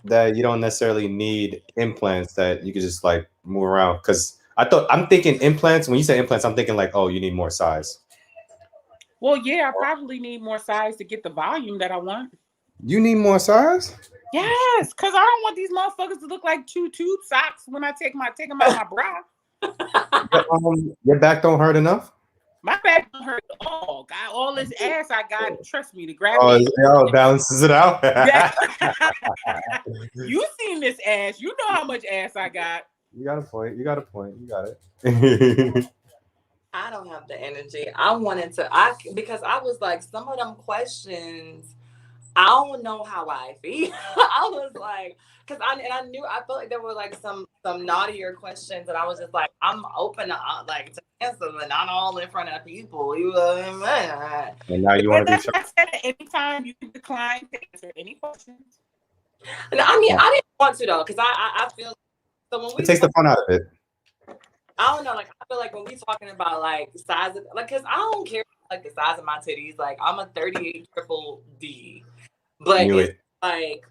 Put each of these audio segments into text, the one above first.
that you don't necessarily need implants, that you could just like move around? Because I'm thinking implants. When you say implants, I'm thinking like, oh, you need more size. Well, yeah, I probably need more size to get the volume that I want. You need more size? Yes, because I don't want these motherfuckers to look like two tube socks when I take them out my bra. Your back don't hurt enough? My back don't hurt at all. Got all this ass I got. Trust me, the Oh, gravity. it balances it out. Yeah. You seen this ass? You know how much ass I got. You got a point. You got a point. You got it. I don't have the energy. Because I was like, some of them questions, I don't know how I feel. I was like, I felt like there were like some naughtier questions, and I was just like, I'm open to like to answer, but not all in front of people. You know what I mean? And now you want to be. That's what I said. Anytime you can decline to answer any questions. And I mean, I didn't want to though, because I feel so when we It takes the fun out of it. I don't know, like I feel like when we talking about like size of like, because I don't care like the size of my titties. Like I'm a 38 triple D, but it's like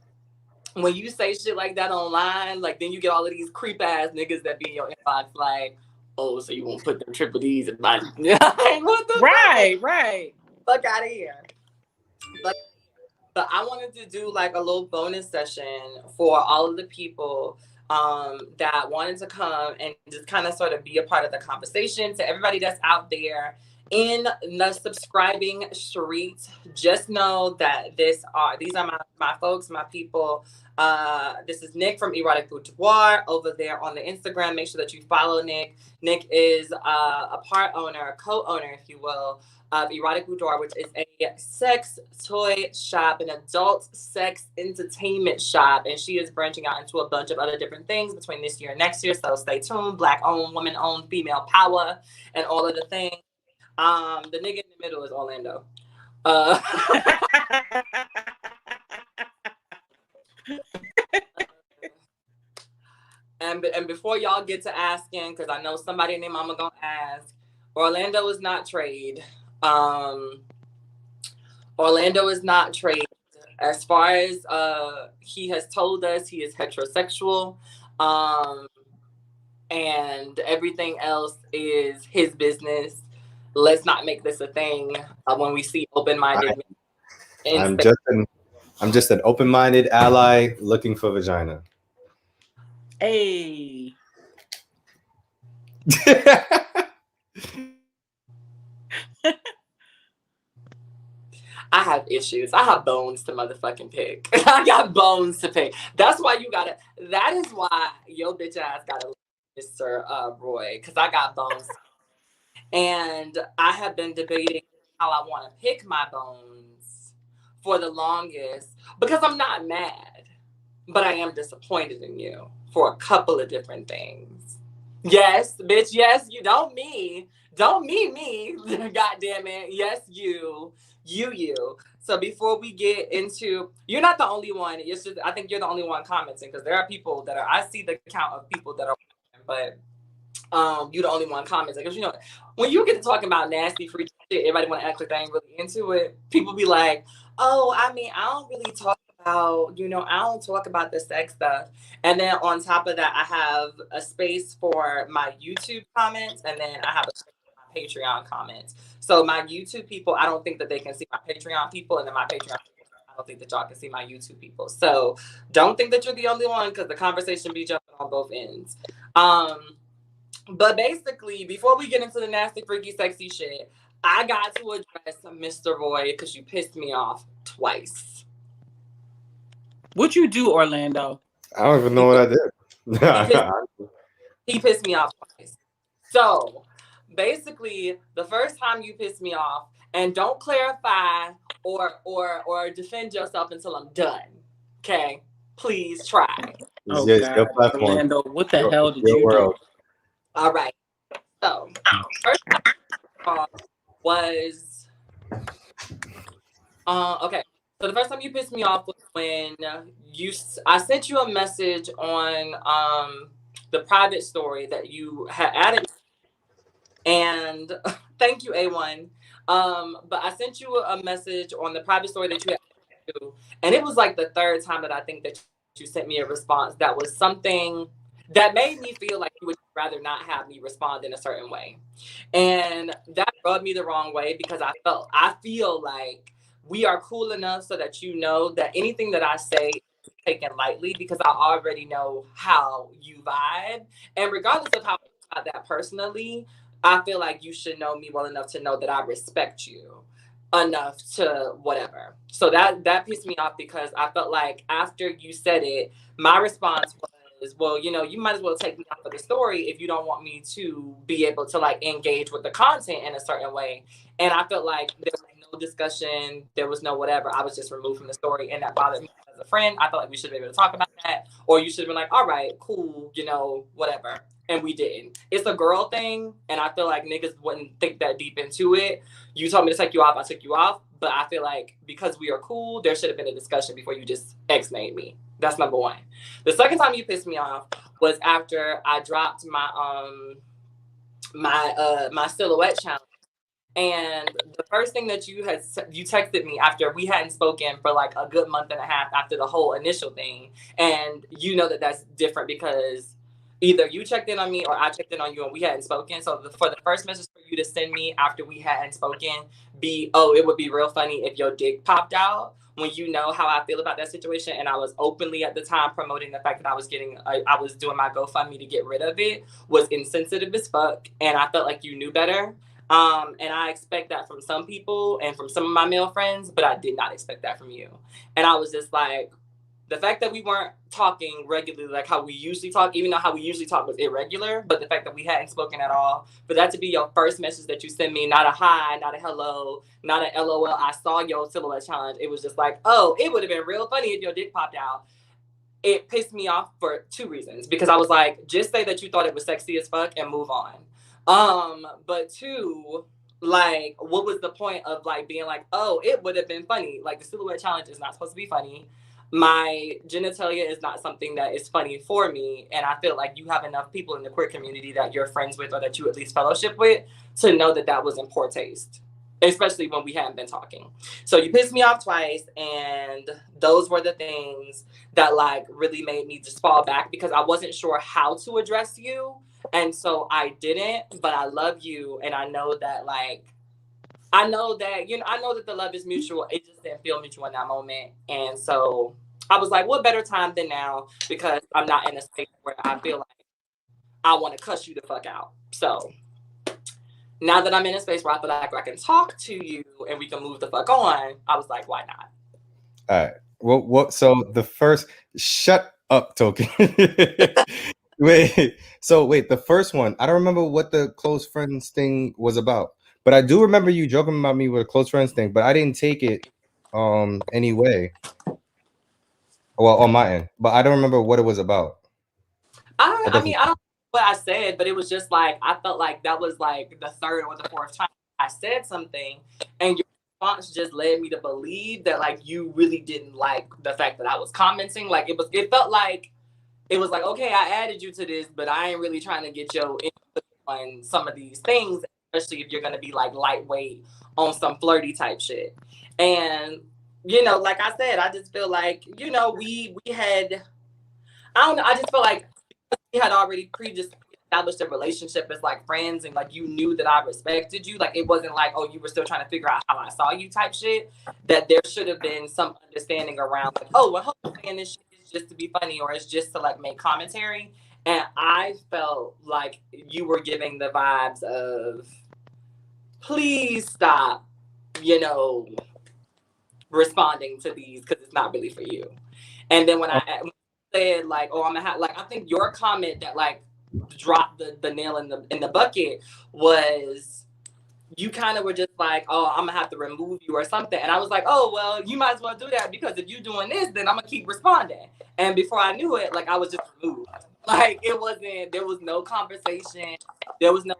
when you say shit like that online, like then you get all of these creep ass niggas that be in your inbox like, oh, so you won't put them triple D's in my like, what the right. Fuck out of here. But I wanted to do like a little bonus session for all of the people that wanted to come and just kind of sort of be a part of the conversation. To everybody that's out there in the subscribing streets, just know that these are my folks, my people. This is Nick from Erotic Boudoir over there on the Instagram. Make sure that you follow Nick. Nick is a co-owner, if you will, of Erotic Boudoir, which is a sex toy shop, an adult sex entertainment shop. And she is branching out into a bunch of other different things between this year and next year. So stay tuned. Black-owned, women-owned, female power, and all of the things. The nigga in the middle is Orlando. And before y'all get to asking, because I know somebody named Mama gonna ask, Orlando is not trade. Orlando is not trade. As far as he has told us, he is heterosexual, and everything else is his business. Let's not make this a thing when we see open-minded. I'm just an open-minded ally looking for vagina. Hey. I have issues. I have bones to motherfucking pick. I got bones to pick. That is why your bitch ass gotta Mr. Roy, because I got bones. And I have been debating how I want to pick my bones for the longest, because I'm not mad, but I am disappointed in you for a couple of different things. Yes, bitch, yes, you don't me. Don't me. God damn it. Yes, you. So before we get into, you're not the only one. It's just, I think you're the only one commenting, because there are people that are, I see the count of people that are, but you're the only one commenting. Because, you know, when you get to talking about nasty, freaky shit, everybody want to act like they ain't really into it. People be like, oh, I mean, I don't really talk about, I don't talk about the sex stuff. And then on top of that, I have a space for my YouTube comments, and then I have a space for my Patreon comments. So my YouTube people, I don't think that they can see my Patreon people, and then my Patreon people, I don't think that y'all can see my YouTube people. So don't think that you're the only one, because the conversation be jumping on both ends. But basically, before we get into the nasty, freaky, sexy shit, I got to address Mr. Roy, because you pissed me off twice. What you do, Orlando? I don't even know what I did. He pissed me off twice. So basically, the first time you pissed me off, and don't clarify or defend yourself until I'm done. Okay? Please try. Oh, God. Orlando, what the hell did you do? All right. So, first time was okay. So the first time you pissed me off was when I sent you a message on the private story that you had added, and thank you, A1. But I sent you a message on the private story that you had added to, and it was like the third time that I think that you sent me a response that was something that made me feel like you would rather not have me respond in a certain way. And that rubbed me the wrong way because I feel like we are cool enough so that you know that anything that I say is taken lightly because I already know how you vibe. And regardless of how I feel about that personally, I feel like you should know me well enough to know that I respect you enough to whatever. So that pissed me off because I felt like after you said it, my response was, well, you know, you might as well take me out of the story if you don't want me to be able to like engage with the content in a certain way. And I felt like there was no discussion, there was no whatever. I was just removed from the story, and that bothered me as a friend. I felt like we should be able to talk about that, or you should have been like, all right, cool, you know, whatever. And we didn't. It's a girl thing, and I feel like niggas wouldn't think that deep into it. You told me to take you off, I took you off. But I feel like because we are cool, there should have been a discussion before you just X-nayed me. That's number one. The second time you pissed me off was after I dropped my silhouette challenge. And the first thing that you texted me after we hadn't spoken for like a good month and a half after the whole initial thing, and you know that that's different because either you checked in on me or I checked in on you and we hadn't spoken. So for the first message for you to send me after we hadn't spoken, it would be real funny if your dick popped out, when you know how I feel about that situation. And I was openly at the time promoting the fact that I was doing my GoFundMe to get rid of it, was insensitive as fuck. And I felt like you knew better. And I expect that from some people and from some of my male friends, but I did not expect that from you. And I was just like, the fact that we weren't talking regularly like how we usually talk, even though how we usually talk was irregular, but the fact that we hadn't spoken at all, for that to be your first message that you send me, not a hi, not a hello, not a LOL, I saw your silhouette challenge. It was just like, oh, it would have been real funny if your dick popped out. It pissed me off for two reasons, because I was like, just say that you thought it was sexy as fuck and move on. But two, like, what was the point of like being like, oh, it would have been funny? Like, the silhouette challenge is not supposed to be funny. My genitalia is not something that is funny for me. And I feel like you have enough people in the queer community that you're friends with or that you at least fellowship with to know that that was in poor taste, especially when we hadn't been talking. So you pissed me off twice, and those were the things that like really made me just fall back because I wasn't sure how to address you. And so I didn't, but I love you. And I know that like, I know that the love is mutual. It just didn't feel mutual in that moment. And so I was like, what better time than now? Because I'm not in a space where I feel like I want to cuss you the fuck out. So now that I'm in a space where I feel like I can talk to you and we can move the fuck on, I was like, why not? All right. Well, so the first, shut up, Token. Wait, the first one, I don't remember what the close friends thing was about, but I do remember you joking about me with a close friends thing, but I didn't take it anyway. Well, on my end, but I don't remember what it was about. I don't know what I said, but it was just like, I felt like that was like the third or the fourth time I said something, and your response just led me to believe that like you really didn't like the fact that I was commenting. Like it felt like it was like, okay, I added you to this, but I ain't really trying to get your input on some of these things, especially if you're gonna be like lightweight on some flirty type shit. And you know, like I said, I just feel like, you know, we had, I don't know, I just feel like we had already established a relationship as like friends, and like you knew that I respected you. Like it wasn't like, oh, you were still trying to figure out how I saw you type shit. That there should have been some understanding around like, oh, well, Hope saying this shit is just to be funny or it's just to like make commentary. And I felt like you were giving the vibes of, please stop, you know, responding to these because it's not really for you. And then when I said like, oh, I'm gonna have like, I think your comment that like dropped the nail in the bucket was, you kind of were just like, oh, I'm gonna have to remove you or something. And I was like, oh, well, you might as well do that, because if you're doing this, then I'm gonna keep responding. And before I knew it, like I was just removed. Like there was no conversation, there was no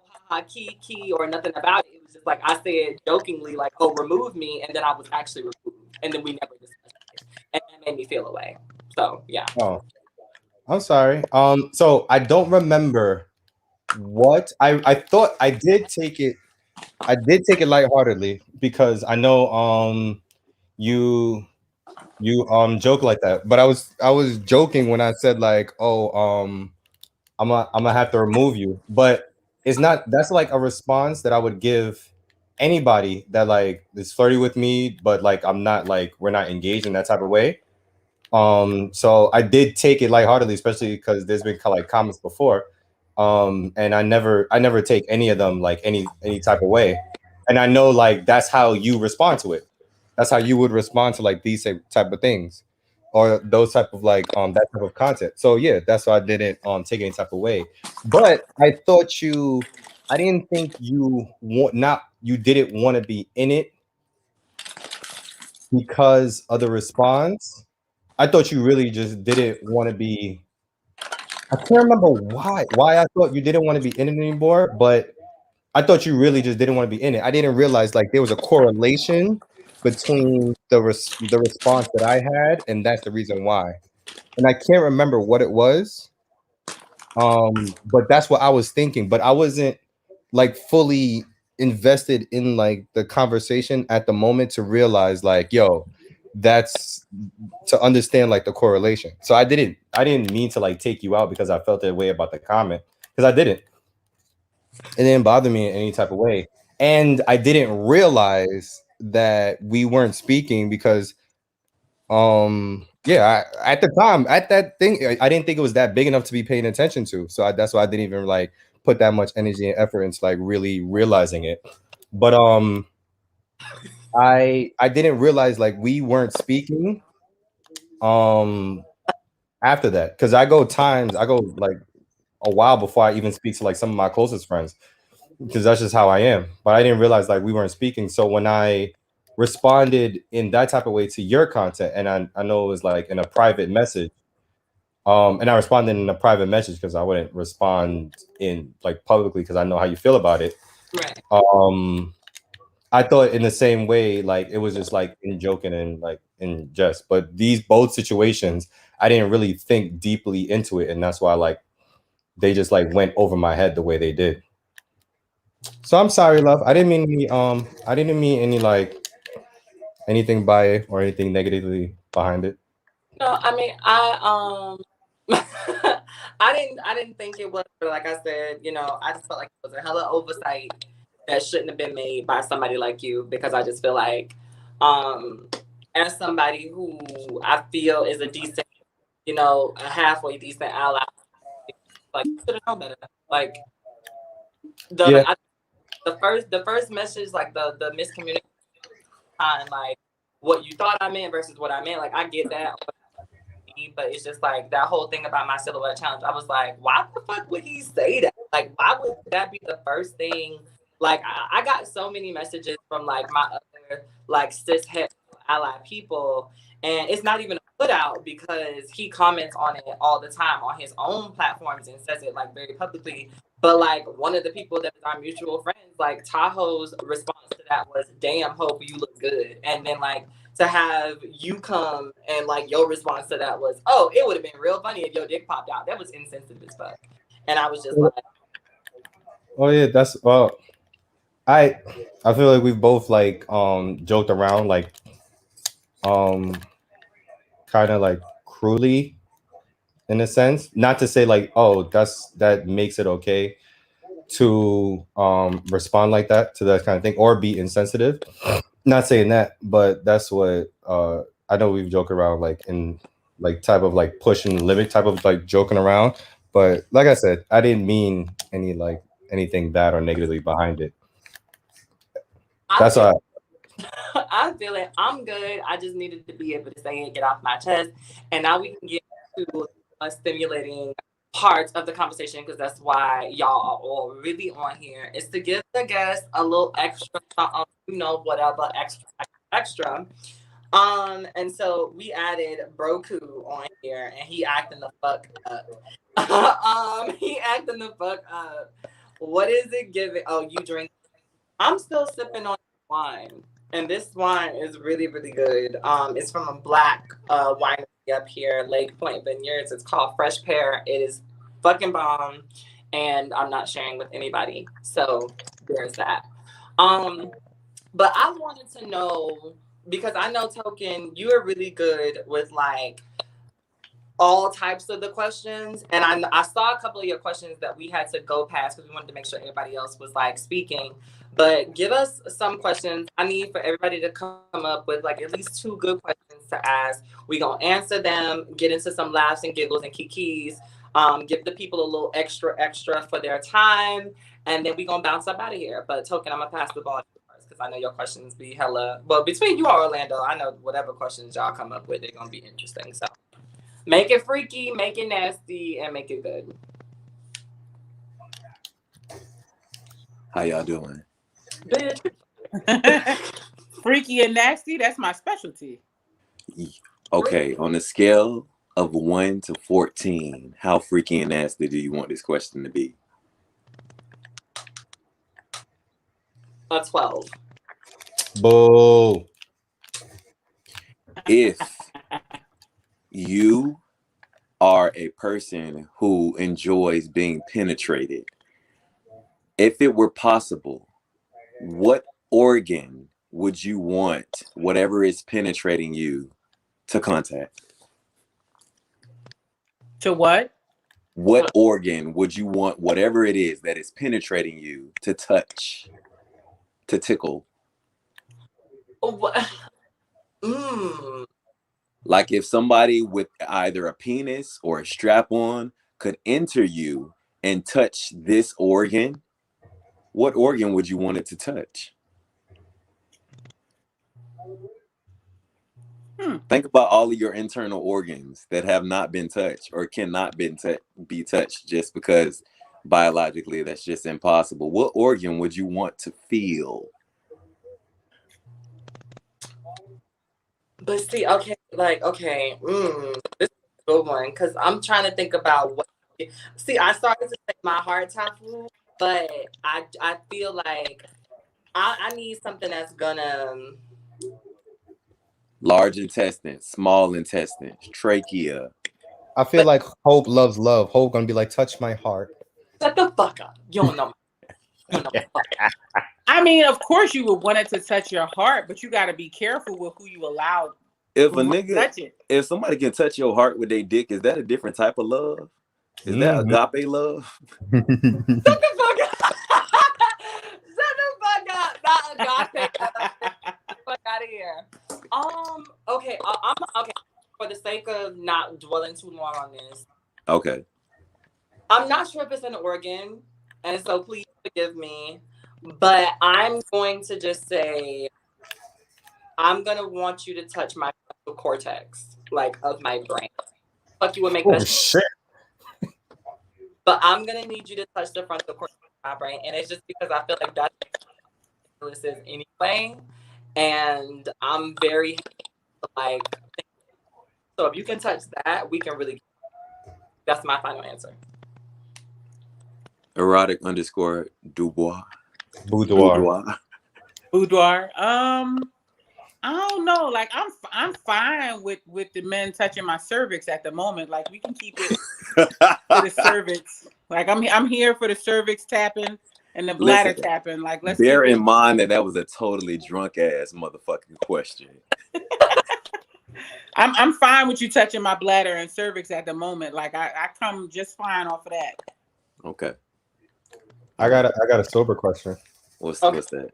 key or nothing about it. It was just like I said jokingly, like, oh, remove me, and then I was actually removed, and then we never discussed it, and that made me feel away. So yeah. Oh, I'm sorry. So I don't remember what I thought. I did take it lightheartedly because I know you You joke like that, but I was joking when I said like, oh, I'm gonna have to remove you. But it's not. That's like a response that I would give anybody that like is flirty with me, but like I'm not like we're not engaged in that type of way. So I did take it lightheartedly, especially because there's been like comments before. And I never take any of them like any type of way. And I know like that's how you respond to it. That's how you would respond to like these type of things or those type of like that type of content. So yeah, that's why I didn't take any type of way. But I didn't think you didn't want to be in it because of the response. I thought you really just didn't want to be. I can't remember why I thought you didn't want to be in it anymore, but I thought you really just didn't want to be in it. I didn't realize like there was a correlation between the response that I had, and that's the reason why. And I can't remember what it was. But that's what I was thinking. But I wasn't like fully invested in like the conversation at the moment to realize like, yo, that's to understand like the correlation. So I didn't mean to like take you out because I felt that way about the comment because I didn't. It didn't bother me in any type of way. And I didn't realize that we weren't speaking because yeah, at the time at that thing I didn't think it was that big enough to be paying attention to. So that's why I didn't even like put that much energy and effort into like really realizing it. But I didn't realize like we weren't speaking um after that because I go like a while before I even speak to like some of my closest friends because that's just how I am. But I didn't realize like we weren't speaking. So when I responded in that type of way to your content, and I know it was like in a private message, and I responded in a private message because I wouldn't respond in like publicly because I know how you feel about it. Right. I thought in the same way, like it was just like in joking and like in jest. But these both situations, I didn't really think deeply into it, and that's why like they just like went over my head the way they did. So I'm sorry, love. I didn't mean any like anything by it or anything negatively behind it. No, I mean, I didn't think it was, but like I said, I just felt like it was a hella oversight that shouldn't have been made by somebody like you because I just feel like, um, as somebody who I feel is a decent, a halfway decent ally, like you should have known better. Like Yeah, the first message, like the miscommunication, like what you thought I meant versus what I meant. Like I get that, but it's just like that whole thing about my silhouette challenge. I was like, why the fuck would he say that? Like, why would that be the first thing? Like, I got so many messages from like my other like cis het ally people, and it's not even a put out because he comments on it all the time on his own platforms and says it like very publicly. But like one of the people that is our mutual friends, like Tahoe's response to that was, "Damn, Hope, you look good," and then like to have you come and like your response to that was, "Oh, it would have been real funny if your dick popped out." That was insensitive as fuck. And I was just like, oh yeah, that's well. I I feel like we've both like joked around like um kind of like cruelly in a sense. Not to say like oh that makes it okay to respond like that to that kind of thing or be insensitive. Not saying that, but that's what I know we've joked around like in like type of like pushing the limit type of like joking around. But like I said, I didn't mean any like anything bad or negatively behind it. I That's feel why I feel it. I'm good. I just needed to be able to say it, get off my chest. And now we can get to a stimulating part of the conversation because that's why y'all are all really on here. Is to give the guests a little extra, whatever extra. And so we added Broku on here, and he acting the fuck up. He acting the fuck up. What is it giving? Oh, you drink. I'm still sipping on wine, and this wine is really, really good. It's from a black winery up here, Lake Point Vineyards. It's called Fresh Pear. It is fucking bomb, and I'm not sharing with anybody. So there's that. But I wanted to know because I know Token, you are really good with like all types of the questions, and I saw a couple of your questions that we had to go past because we wanted to make sure everybody else was like speaking. But give us some questions. I need for everybody to come up with like at least 2 good questions to ask. We gonna answer them, get into some laughs and giggles and kikis. Give the people a little extra for their time, and then we gonna bounce up out of here. But Token, I'm gonna pass the ball to you first because I know your questions be hella. Well, between you and Orlando, I know whatever questions y'all come up with, they're gonna be interesting. So. Make it freaky, make it nasty, and make it good. How y'all doing? Bitch. Freaky and nasty, that's my specialty. Okay, on a scale of 1 to 14, how freaky and nasty do you want this question to be? A 12. Boo. If you are a person who enjoys being penetrated, if it were possible, what organ would you want whatever is penetrating you to contact? To what? What organ would you want whatever it is that is penetrating you to touch, to tickle? Like if somebody with either a penis or a strap-on could enter you and touch this organ, what organ would you want it to touch? Think about all of your internal organs that have not been touched or cannot be touched just because biologically that's just impossible. What organ would you want to feel? But see, okay, this is a good one because I'm trying to think about what. See, I started to say my heart top food, but I feel like I need something that's gonna. Large intestine, small intestine, trachea. I feel like Hope loves love. Hope gonna be like, touch my heart. Shut the fuck up. You don't know. I mean, of course you would want it to touch your heart, but you got to be careful with who you allow. If a nigga, touch it. If somebody can touch your heart with their dick, is that a different type of love? Is that agape love? Shut the fuck up. Shut the fuck up. Not agape. Fuck out of here. Okay. I'm okay. For the sake of not dwelling too long on this. Okay. I'm not sure if it's an organ, and so please forgive me. But I'm going to just say, I'm gonna want you to touch my cortex, like of my brain. Fuck you would make that shit. But I'm gonna need you to touch the frontal cortex of my brain, and it's just because I feel like that's what this is anyway, and I'm very like. So if you can touch that, we can really. That's my final answer. Erotic _ Dubois. Boudoir. Boudoir. I don't know. Like I'm fine with the men touching my cervix at the moment. Like we can keep it for the cervix. Like I'm here for the cervix tapping and the bladder tapping. Like let's bear in mind that was a totally drunk ass motherfucking question. I'm fine with you touching my bladder and cervix at the moment. Like I come just fine off of that. Okay. I got a sober question. What's that?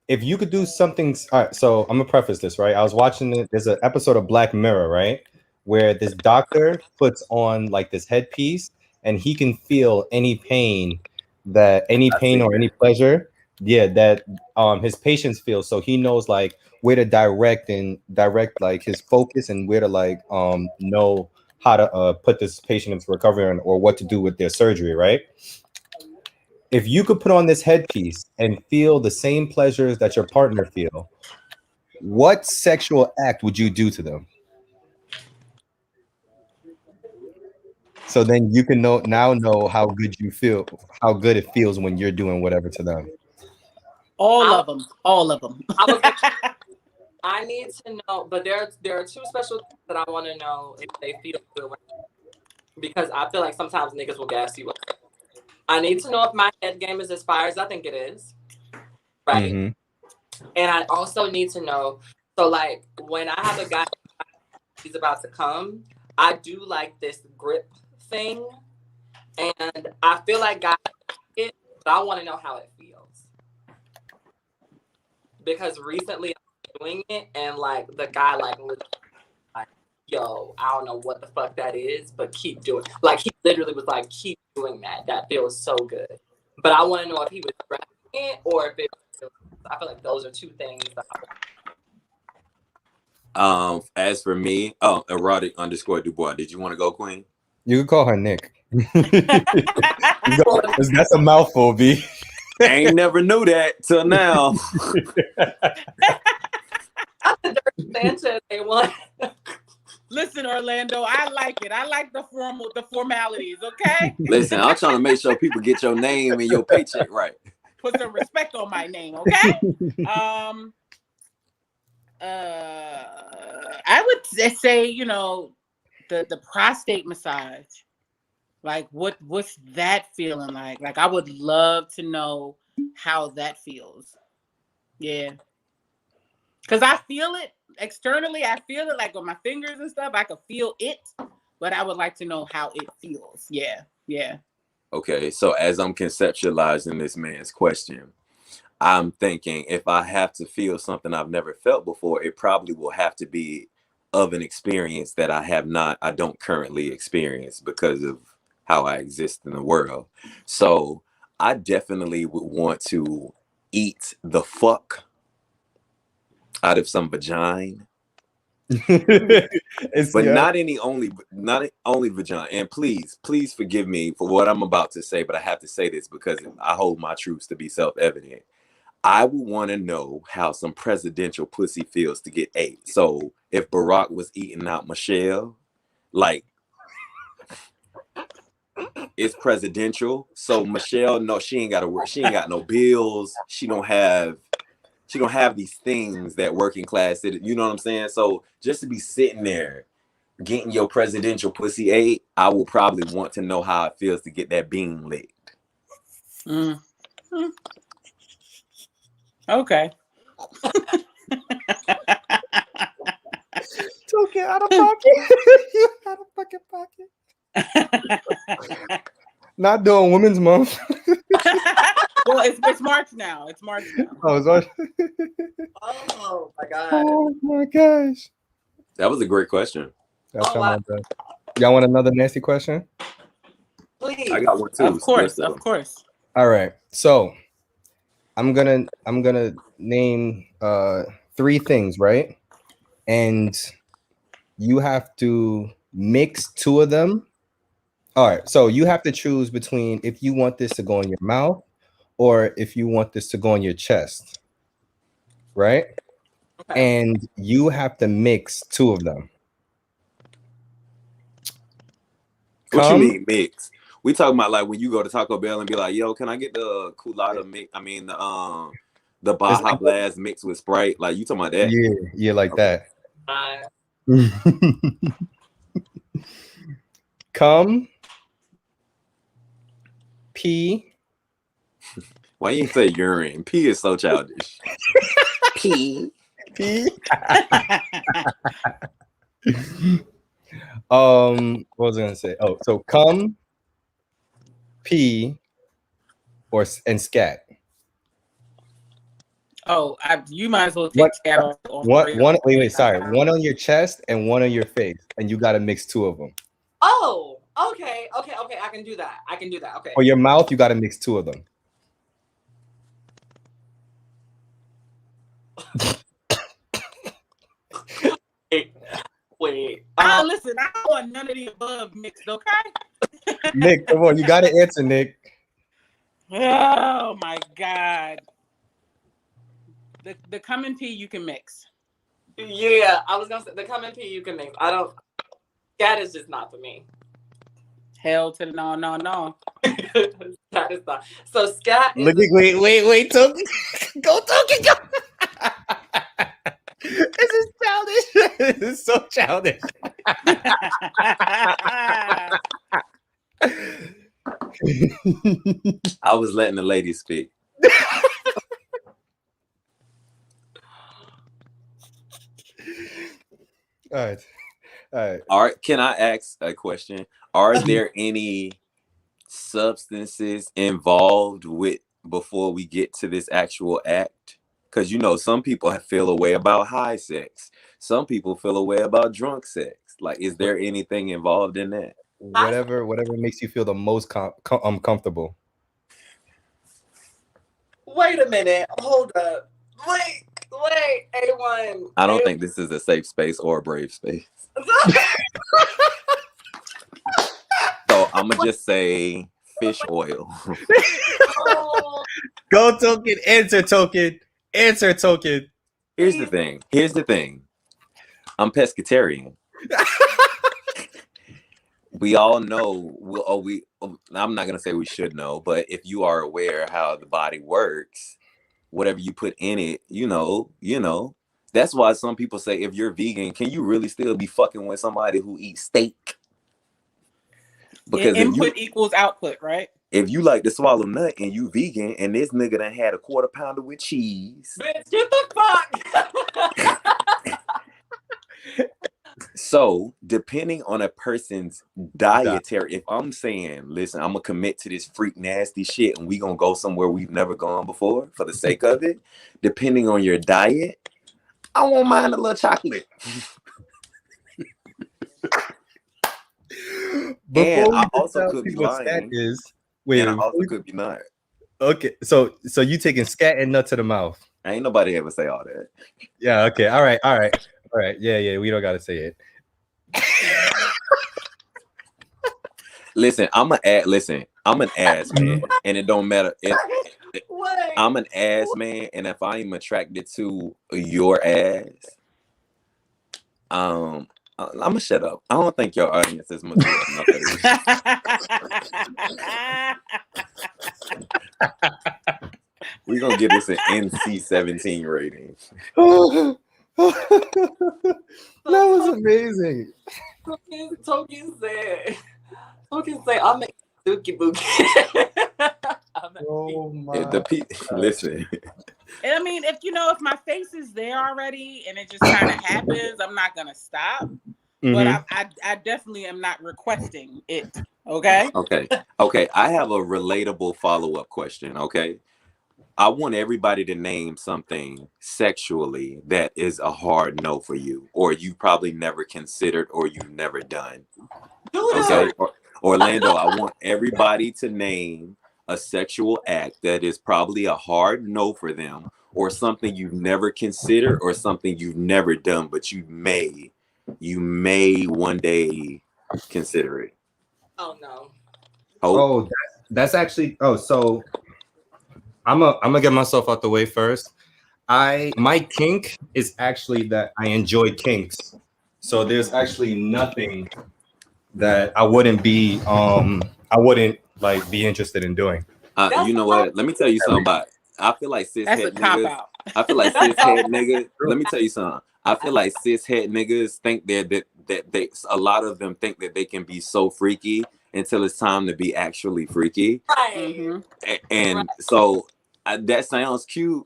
If you could do something, all right, so I'm gonna preface this, right? I was watching it. There's an episode of Black Mirror, right, where this doctor puts on like this headpiece, and he can feel any pain or any pleasure, that his patients feel. So he knows like where to direct like his focus and where to like know how to put this patient into recovery or what to do with their surgery, right? If you could put on this headpiece and feel the same pleasures that your partner feel, what sexual act would you do to them? So then you can know how good you feel, how good it feels when you're doing whatever to them. All of them. I need to know, but there are 2 special things that I want to know if they feel good, because I feel like sometimes niggas will gas you up. I need to know if my head game is as fire as I think it is, right? And I also need to know, so like when I have a guy he's about to come, I do like this grip thing. And I feel like guys like it, but I want to know how it feels. Because recently I'm doing it and like the guy like yo, I don't know what the fuck that is, but keep doing. Like he literally was like, keep doing that. That feels so good. But I want to know if he was stressing it or if it. I feel like those are two things. As for me, erotic _ Dubois. Did you want to go, Queen? You could call her Nick. That's a mouthful, B. I ain't never knew that till now. Sanchez, they want. Listen, Orlando, I like it. I like the formalities, okay? Listen, I'm trying to make sure people get your name and your paycheck right. Put some respect on my name, okay? I would say, you know, the prostate massage. Like what's that feeling like? Like I would love to know how that feels. Yeah. Cause I feel it externally, I feel it like with my fingers and stuff. I could feel it, but I would like to know how it feels. Yeah. Yeah. Okay, so as I'm conceptualizing this man's question, I'm thinking if I have to feel something I've never felt before, it probably will have to be of an experience that I don't currently experience because of how I exist in the world. So I definitely would want to eat the fuck out of some vagina. But not only vagina. And please forgive me for what I'm about to say, but I have to say this because I hold my truths to be self-evident. I would want to know how some presidential pussy feels to get ate. So if Barack was eating out Michelle, like it's presidential. So Michelle, no, she ain't got to work. She ain't got no bills. She don't have these things that working class, you know what I'm saying? So just to be sitting there getting your presidential pussy ate, I will probably want to know how it feels to get that bean licked. Okay. Took it out of pocket. You out of fucking pocket. Not doing Women's Month. Well, it's March now. It's March now. Oh, it's March. Oh my god. Oh my gosh. That was a great question. That's my bad. Y'all want another nasty question? Please. I got one too. Of course, of course. All right. So I'm gonna name 3 things, right? And you have to mix 2 of them. All right. So you have to choose between if you want this to go in your mouth or if you want this to go in your chest. Right? Okay. And you have to mix 2 of them. What you mean mix? We talking about like when you go to Taco Bell and be like, yo, can I get the Culada mix? I mean the Baja Blast mixed with Sprite. Like you talking about that? Yeah, like that. Come, pee. Why you say urine? Pee is so childish. Pee. What was I gonna say? Oh, so come, pee, and scat. Oh, you might as well take scat off. Wait, sorry. One on your chest and one on your face, and you got to mix 2 of them. Oh, okay. I can do that. Okay. For your mouth, you got to mix 2 of them. Wait. Listen, I don't want none of the above mixed, okay? Nick, come on, you got to answer, Nick. Oh my god. The come and pee you can mix. Yeah, I was gonna say the come and pee you can mix. I don't. Scat is just not for me. Hell to the no. That is not. So scat. Wait, Toki. Go, Toki, go. This is childish. This is so childish. I was letting the lady speak. right. All right. Can I ask a question? Are there any substances involved with before we get to this actual act? Because you know, some people feel a way about high sex. Some people feel a way about drunk sex. Like, is there anything involved in that? Whatever makes you feel the most comfortable. Wait a minute. Hold up. Wait. A1. I don't think this is a safe space or a brave space. So I'm gonna just say fish oil. Go token. Answer token. Answer token. Here's the thing. I'm pescatarian. We all know. I'm not gonna say we should know, but if you are aware how the body works, whatever you put in it, you know. That's why some people say, if you're vegan, can you really still be fucking with somebody who eats steak? Because input equals output, right? If you like to swallow nut and you vegan, and this nigga done had a quarter pounder with cheese, bitch, get the fuck. So, depending on a person's dietary, if I'm saying, listen, I'm gonna commit to this freak nasty shit, and we gonna go somewhere we've never gone before for the sake of it, depending on your diet, I won't mind a little chocolate. And I also could be lying. And I also could be not. Okay, so you taking scat and nut to the mouth? Ain't nobody ever say all that. Yeah. Okay. All right. Yeah. We don't gotta say it. Listen, I'm an ass man, and it don't matter. I'm an ass man, and if I am attracted to your ass, I'm gonna shut up. I don't think your audience is mature enough for this. We're gonna give this an NC-17 rating. That was amazing. Token say, I'm a dookie bookie. Oh my! Listen. And I mean, if my face is there already and it just kind of happens, I'm not gonna stop. Mm-hmm. But I definitely am not requesting it. Okay. Okay. I have a relatable follow-up question. Okay. I want everybody to name something sexually that is a hard no for you, or you probably never considered, or you've never done. Okay. Orlando, I want everybody to name a sexual act that is probably a hard no for them, or something you've never considered, or something you've never done, but you may one day consider it. Oh no. Oh, that's actually. Oh, so I'm gonna get myself out the way first. My kink is actually that I enjoy kinks. So there's actually nothing that I wouldn't be like be interested in doing. You know what? Let me tell you something about. I feel like cishet niggas. I feel like cishet niggas. Let me tell you something. I feel like cishet niggas think that they a lot of them think that they can be so freaky until it's time to be actually freaky. Right. Mm-hmm. And so that sounds cute.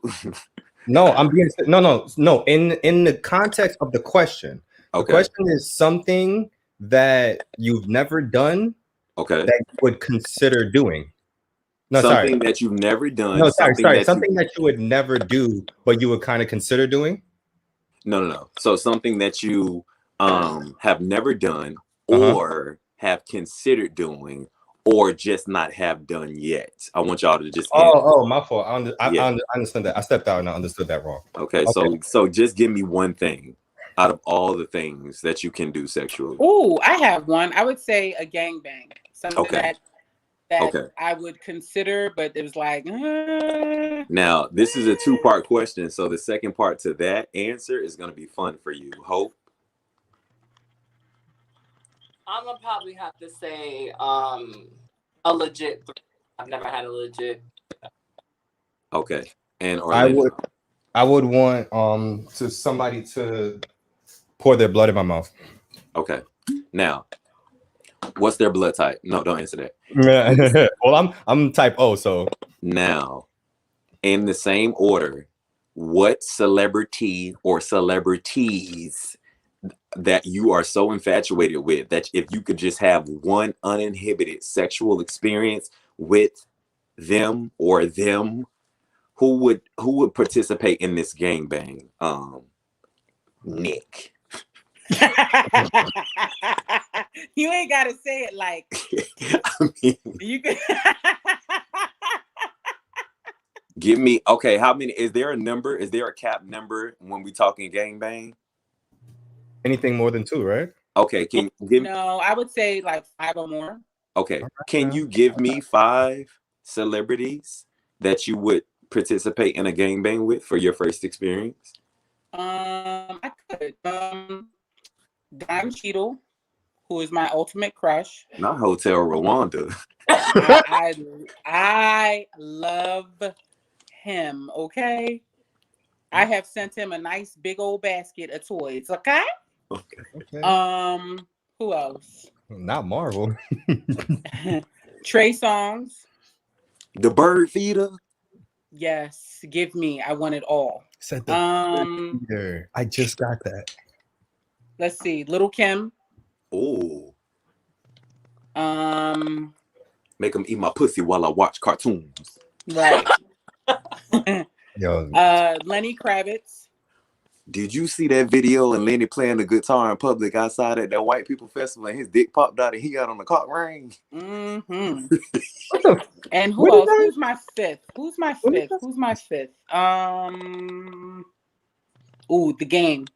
No, I'm being no. In the context of the question, the question is something that you've never done. Okay. That you would consider doing. No, something that you've never done. No, sorry. Something that you would never do, but you would kind of consider doing. No. So something that you have never done, or have considered doing, or just not have done yet. I want y'all to just. Oh, my fault. I understand that. I stepped out and I understood that wrong. Okay. So just give me one thing out of all the things that you can do sexually. Oh, I have one. I would say a gangbang. Something that I would consider, but it was like. Now, this is a 2-part question, so the second part to that answer is going to be fun for you. Hope? I'm going to probably have to say a legit. I've never had a legit. Okay. And Orlando? I would want to somebody to pour their blood in my mouth. Okay. Now, what's their blood type? No, don't answer that. Well, I'm type O, so. Now, in the same order, what celebrity or celebrities that you are so infatuated with that if you could just have one uninhibited sexual experience with them or them, who would participate in this gangbang? Nick. You ain't gotta say it like I mean, you can. give me, okay, how many, is there a number? Is there a cap number when we talking gangbang? Anything more than 2, right? Okay, can you give No, I would say like 5 or more. okay, can you give me 5 celebrities that you would participate in a gangbang with for your first experience? I could. Don Cheadle, who is my ultimate crush. Not Hotel Rwanda. I love him. Okay, I have sent him a nice big old basket of toys. Okay. Okay. Who else? Not Marvel. Trey Songz. The bird feeder. Yes, give me. I want it all. Said the feeder. I just got that. Let's see. Little Kim. Oh. Make them eat my pussy while I watch cartoons. Right. Yo. Lenny Kravitz. Did you see that video of Lenny playing the guitar in public outside at that white people festival and his dick popped out and he got on the cock ring? Mm-hmm. And who else? Who's my fifth? Who's my fifth? The Game.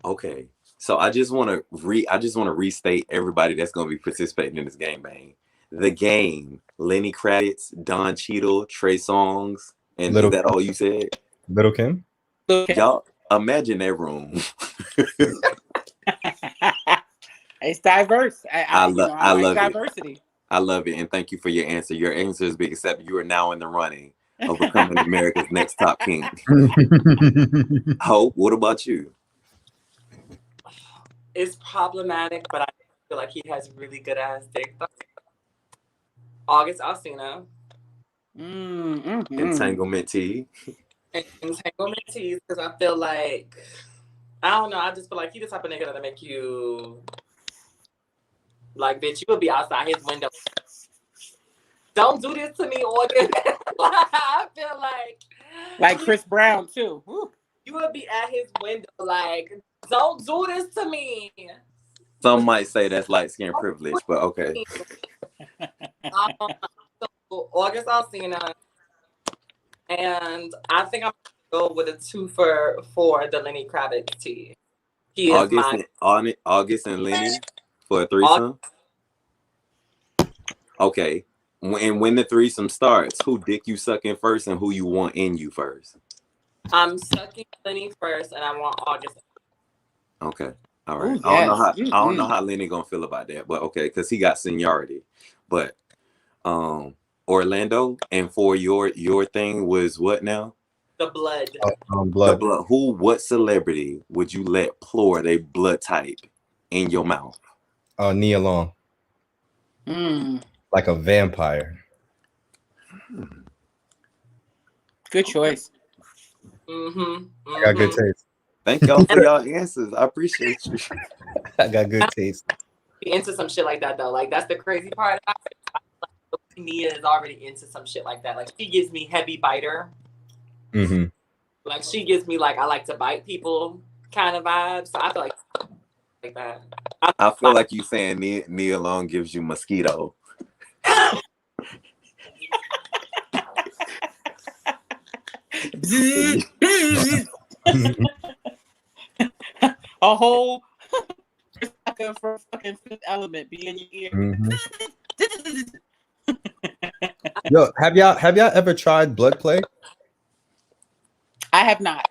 Okay. So I just want to restate everybody that's going to be participating in this gangbang. The Game, Lenny Kravitz, Don Cheadle, Trey Songz, and is that all you said? Little Kim? Y'all imagine that room. It's diverse. I love diversity. It. I love it, and thank you for your answer. Your answer is big, except you are now in the running of becoming America's next top king. Hope, what about you? It's problematic, but I feel like he has really good ass dick. August Alsina. Mm-hmm. Entanglement tea. Entanglement teas, because I feel like, I don't know, I just feel like he the type of nigga that'll make you like, bitch, you would be outside his window. Don't do this to me, August. I feel like Chris Brown too. Woo. You would be at his window like, don't do this to me. Some might say that's light skin privilege, but okay. So August Alsina. And I think I'm gonna go with a 2 for the Lenny Kravitz tea. He is August and Lenny for a threesome. Okay. When the threesome starts, who dick you sucking first and who you want in you first? I'm sucking Lenny first, and I want August. Okay. All right. Ooh, yes. I don't know how Lenny gonna feel about that, but okay, because he got seniority. But Orlando, and for your thing was what now? The blood. Blood. The blood. What celebrity would you let pour their blood type in your mouth? Nia Long. Like a vampire. Good choice. I got good taste. Thank y'all for y'all answers. I appreciate you. I got good taste. Into some shit like that though. Like that's the crazy part. Nia is already into some shit like that. Like she gives me heavy biter. Mm-hmm. Like she gives me like I like to bite people kind of vibes. So I feel like that. I feel like you saying Nia Long gives you mosquito. A whole for fucking Fifth Element be in your ear. Mm-hmm. Yo, have y'all ever tried blood play? I have not.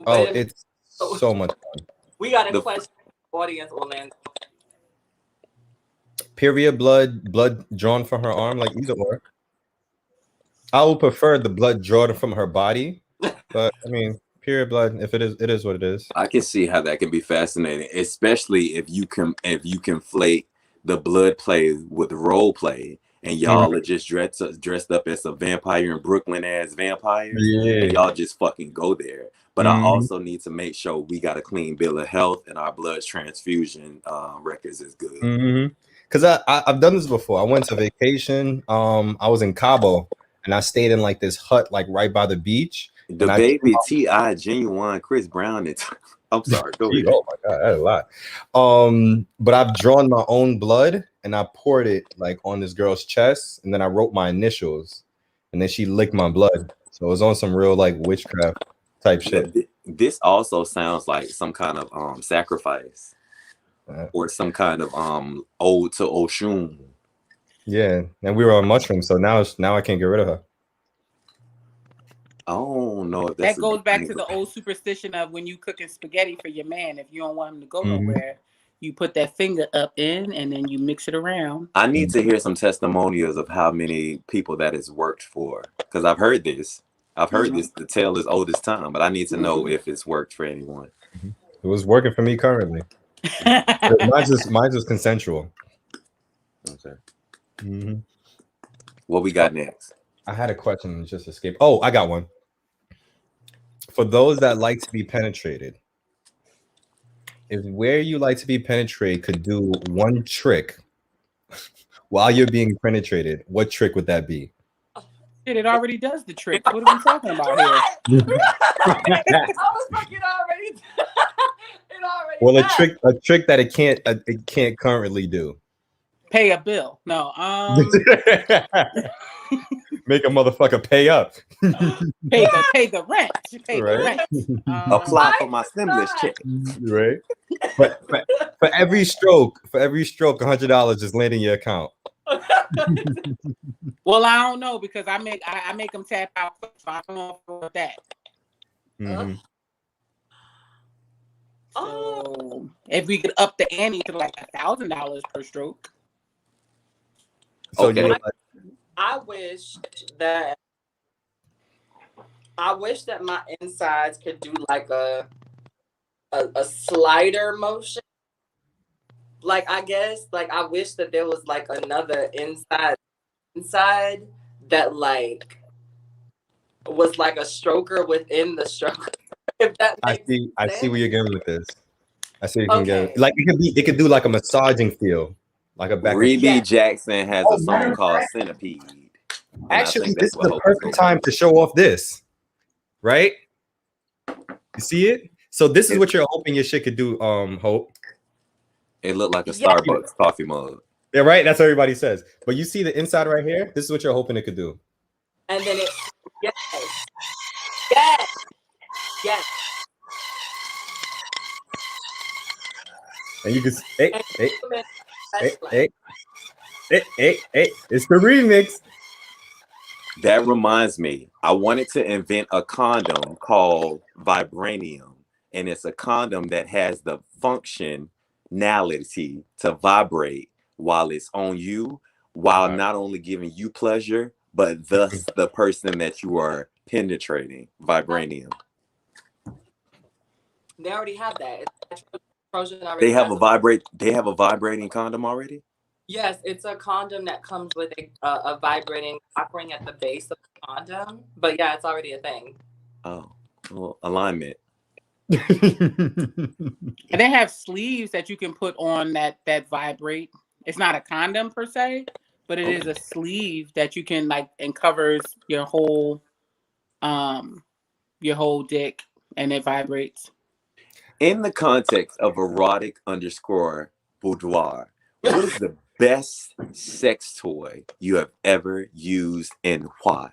Oh, it's so much fun. We got a question, audience, Orlando. Period blood drawn from her arm, like either or. I would prefer the blood drawn from her body, but I mean, period blood. If it is what it is. I can see how that can be fascinating, especially if you conflate the blood play with role play, and y'all are just dressed up as a vampire in Brooklyn as vampires, Yeah. and y'all just fucking go there. But I also need to make sure we got a clean bill of health and our blood transfusion records is good. Because I've done this before. I went to vacation. I was in Cabo, and I stayed in like this hut, like right by the beach. The and baby T.I. Genuine Chris Brown. I'm sorry. Go ahead. Oh my god, that's a lot. But I've drawn my own blood and I poured it like on this girl's chest, and then I wrote my initials, and then she licked my blood. So it was on some real like witchcraft type shit. This also sounds like some kind of sacrifice or some kind of ode to Oshun. Yeah, and we were on mushrooms, so now I can't get rid of her. I don't know if that goes back to the old superstition of when you cooking spaghetti for your man, if you don't want him to go nowhere, you put that finger up in and then you mix it around. I need to hear some testimonials of how many people that has worked for, because I've heard this. The tale is old as time, but I need to know if it's worked for anyone. It was working for me currently. Mine's just consensual. Okay. What we got next? I had a question and just escaped. Oh, I got one. For those that like to be penetrated, if where you like to be penetrated could do one trick while you're being penetrated, what trick would that be? Shit, it already does the trick. What are we talking about here? I was like, it already. Well, a trick that it can't currently do. Pay a bill. No. Make a motherfucker pay up. pay the rent. Pay the rent. Apply for my stimulus check. Right. But for every stroke, $100 is landing your account. Well, I don't know, because I make them tap out, so I don't know about that. So if we could up the ante to like $1,000 per stroke. So okay. I wish that my insides could do like a slider motion. Like, I guess, like, I wish that there was like another inside that like was like a stroker within the stroker. If that I see where you're going with this. I see you can get like it could do like a massaging feel, like a back. Rebe Jackson has a song called Centipede. Actually, this is the perfect time to show off this, right? You see it? So this is what you're hoping your shit could do, Hope. It looked like a Starbucks coffee mug. Yeah, right. That's what everybody says. But you see the inside right here? This is what you're hoping it could do. And then it, yes. And you can, hey, it's the remix. That reminds me, I wanted to invent a condom called Vibranium, and it's a condom that has the functionality to vibrate while it's on you, while not only giving you pleasure, but thus the person that you are penetrating. Vibranium. They already have that. They have a vibrating condom already? Yes, it's a condom that comes with a vibrating cock ring at the base of the condom. But yeah, it's already a thing. Oh, well, alignment. And they have sleeves that you can put on that vibrate. It's not a condom per se, but it is a sleeve that you can like and covers your whole dick, and it vibrates. In the context of erotic_boudoir, what is the best sex toy you have ever used and why?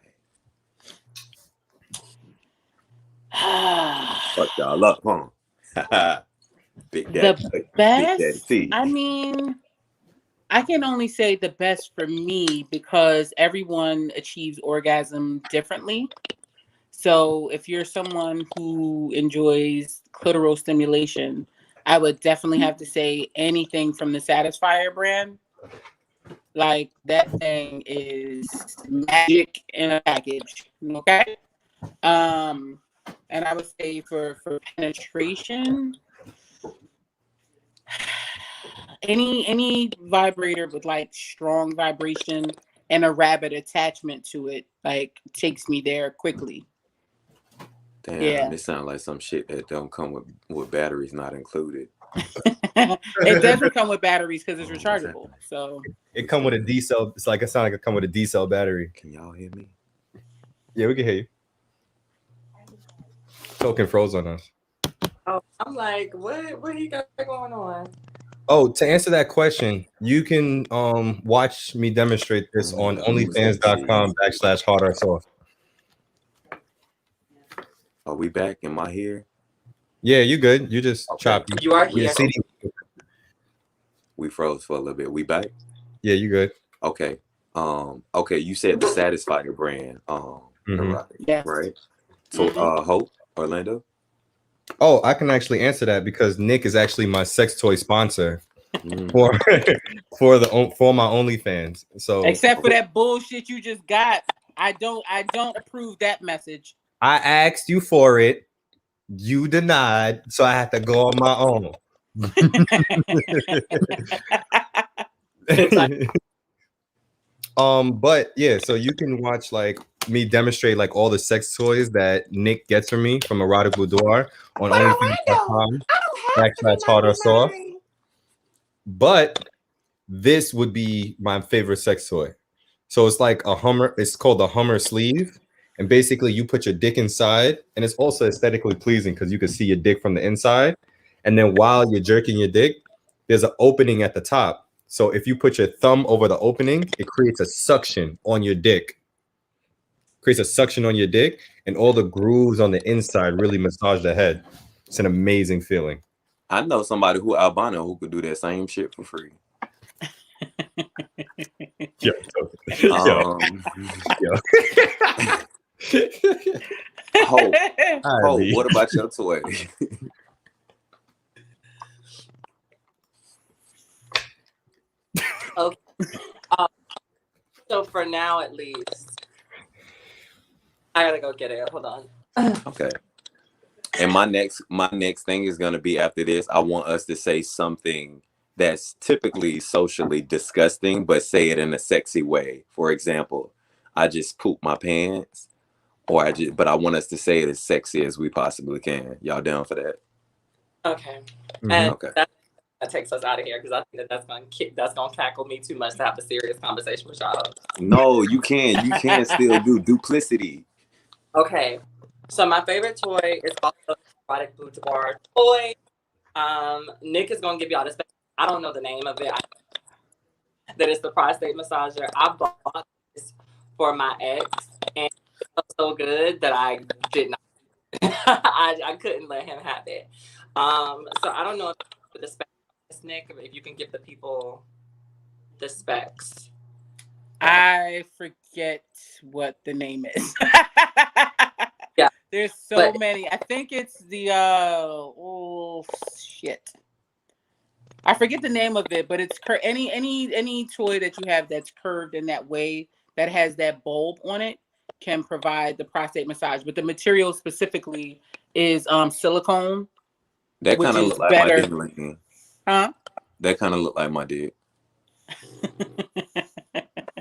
Fuck y'all up, huh? Big Daddy, the best. I mean, I can only say the best for me because everyone achieves orgasm differently. So if you're someone who enjoys clitoral stimulation, I would definitely have to say anything from the Satisfier brand. Like, that thing is magic in a package. Okay. And I would say for penetration, any vibrator with like strong vibration and a rabbit attachment to it, like takes me there quickly. Damn, Yeah. this sounds like some shit that don't come with batteries not included. It doesn't come with batteries because it's Oh, what's rechargeable. happening? So It come with a D cell. It's like it sound like it come with a D cell battery. Can y'all hear me? Yeah, we can hear you. Token froze on us. Oh, I'm like, what he got going on? Oh, to answer that question, you can watch me demonstrate this on onlyfans.com/hard-or-soft. Are we back? Am I here? Yeah, you good. You just Okay. choppy. You are Your here. CD. We froze for a little bit. We back? Yeah, you good. Okay. Okay, you said the Satisfier brand. Erotic, yes. right? So Hope, Orlando? Oh, I can actually answer that because Nick is actually my sex toy sponsor Mm. for my OnlyFans. So Except for that bullshit you just got, I don't approve that message. I asked you for it, you denied, so I had to go on my own. But yeah, so you can watch like me demonstrate like all the sex toys that Nick gets from me from Erotic Boudoir on onlyfans.com/hard-or-soft. But this would be my favorite sex toy. So it's like a Hummer. It's called the Hummer sleeve, and basically you put your dick inside, and it's also aesthetically pleasing because you can see your dick from the inside. And then while you're jerking your dick, there's an opening at the top. So if you put your thumb over the opening, it creates a suction on your dick. Creates a suction on your dick, and all the grooves on the inside really massage the head. It's an amazing feeling. I know somebody who albino who could do that same shit for free. Yo. Hope, what about your toy? Okay. So for now, at least, I gotta go get it. Hold on. Okay. And my next thing is gonna be after this. I want us to say something that's typically socially disgusting, but say it in a sexy way. For example, I just pooped my pants, but I want us to say it as sexy as we possibly can. Y'all down for that? Okay. Mhm. And Okay. that takes us out of here because I think that's gonna tackle me too much to have a serious conversation with y'all. No, you can still do duplicity. Okay. So my favorite toy is also Erotic Boudoir toy. Nick is gonna give y'all this. I don't know the name of it. That is the prostate massager. I bought this for my ex, and it felt so good that I did not. I couldn't let him have it. So I don't know if the specs, Nick, if you can give the people the specs. I forget what the name is. Yeah. There's so many. I think it's the oh shit. I forget the name of it, but it's any toy that you have that's curved in that way that has that bulb on it can provide the prostate massage. But the material specifically is silicone. That kind of look like my dick. Huh? That kind of look like my dick.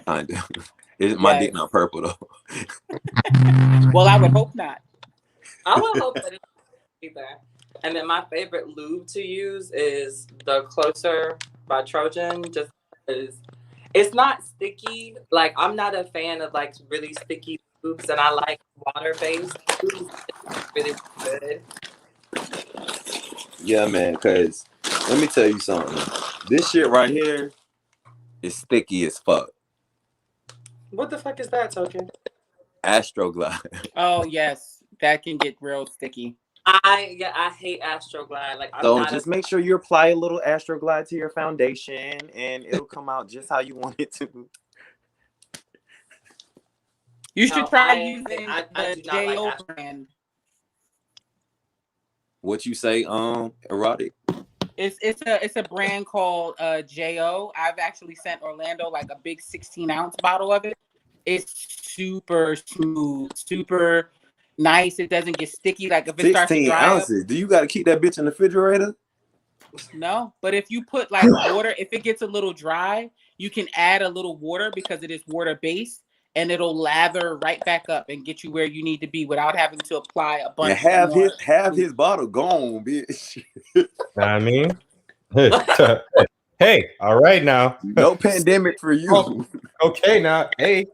Kind of. My dick not purple though. Well, I would hope not. I would hope that it's either. And then my favorite lube to use is the Closer by Trojan. Just because it's not sticky. Like I'm not a fan of like really sticky lubes, and I like water-based lubes. It's really good. Yeah, man. Cause let me tell you something. This shit right here is sticky as fuck. What the fuck is that, Token? Astroglide. Oh yes, that can get real sticky. I hate Astroglide. Like so just make sure you apply a little Astroglide to your foundation, and it'll come out just how you want it to. You should try using the JO brand. What you say, Erotic? It's a brand called JO. I've actually sent Orlando like a big 16-ounce bottle of it. It's super smooth, super nice. It doesn't get sticky. Like if it starts to dry 16 ounces. Do you got to keep that bitch in the refrigerator? No, but if you put like water, if it gets a little dry, you can add a little water because it is water based, and it'll lather right back up and get you where you need to be without having to apply a And bunch have more. his bottle gone, bitch. Know what I mean? Hey, all right now. No pandemic for you. Okay, now. Hey.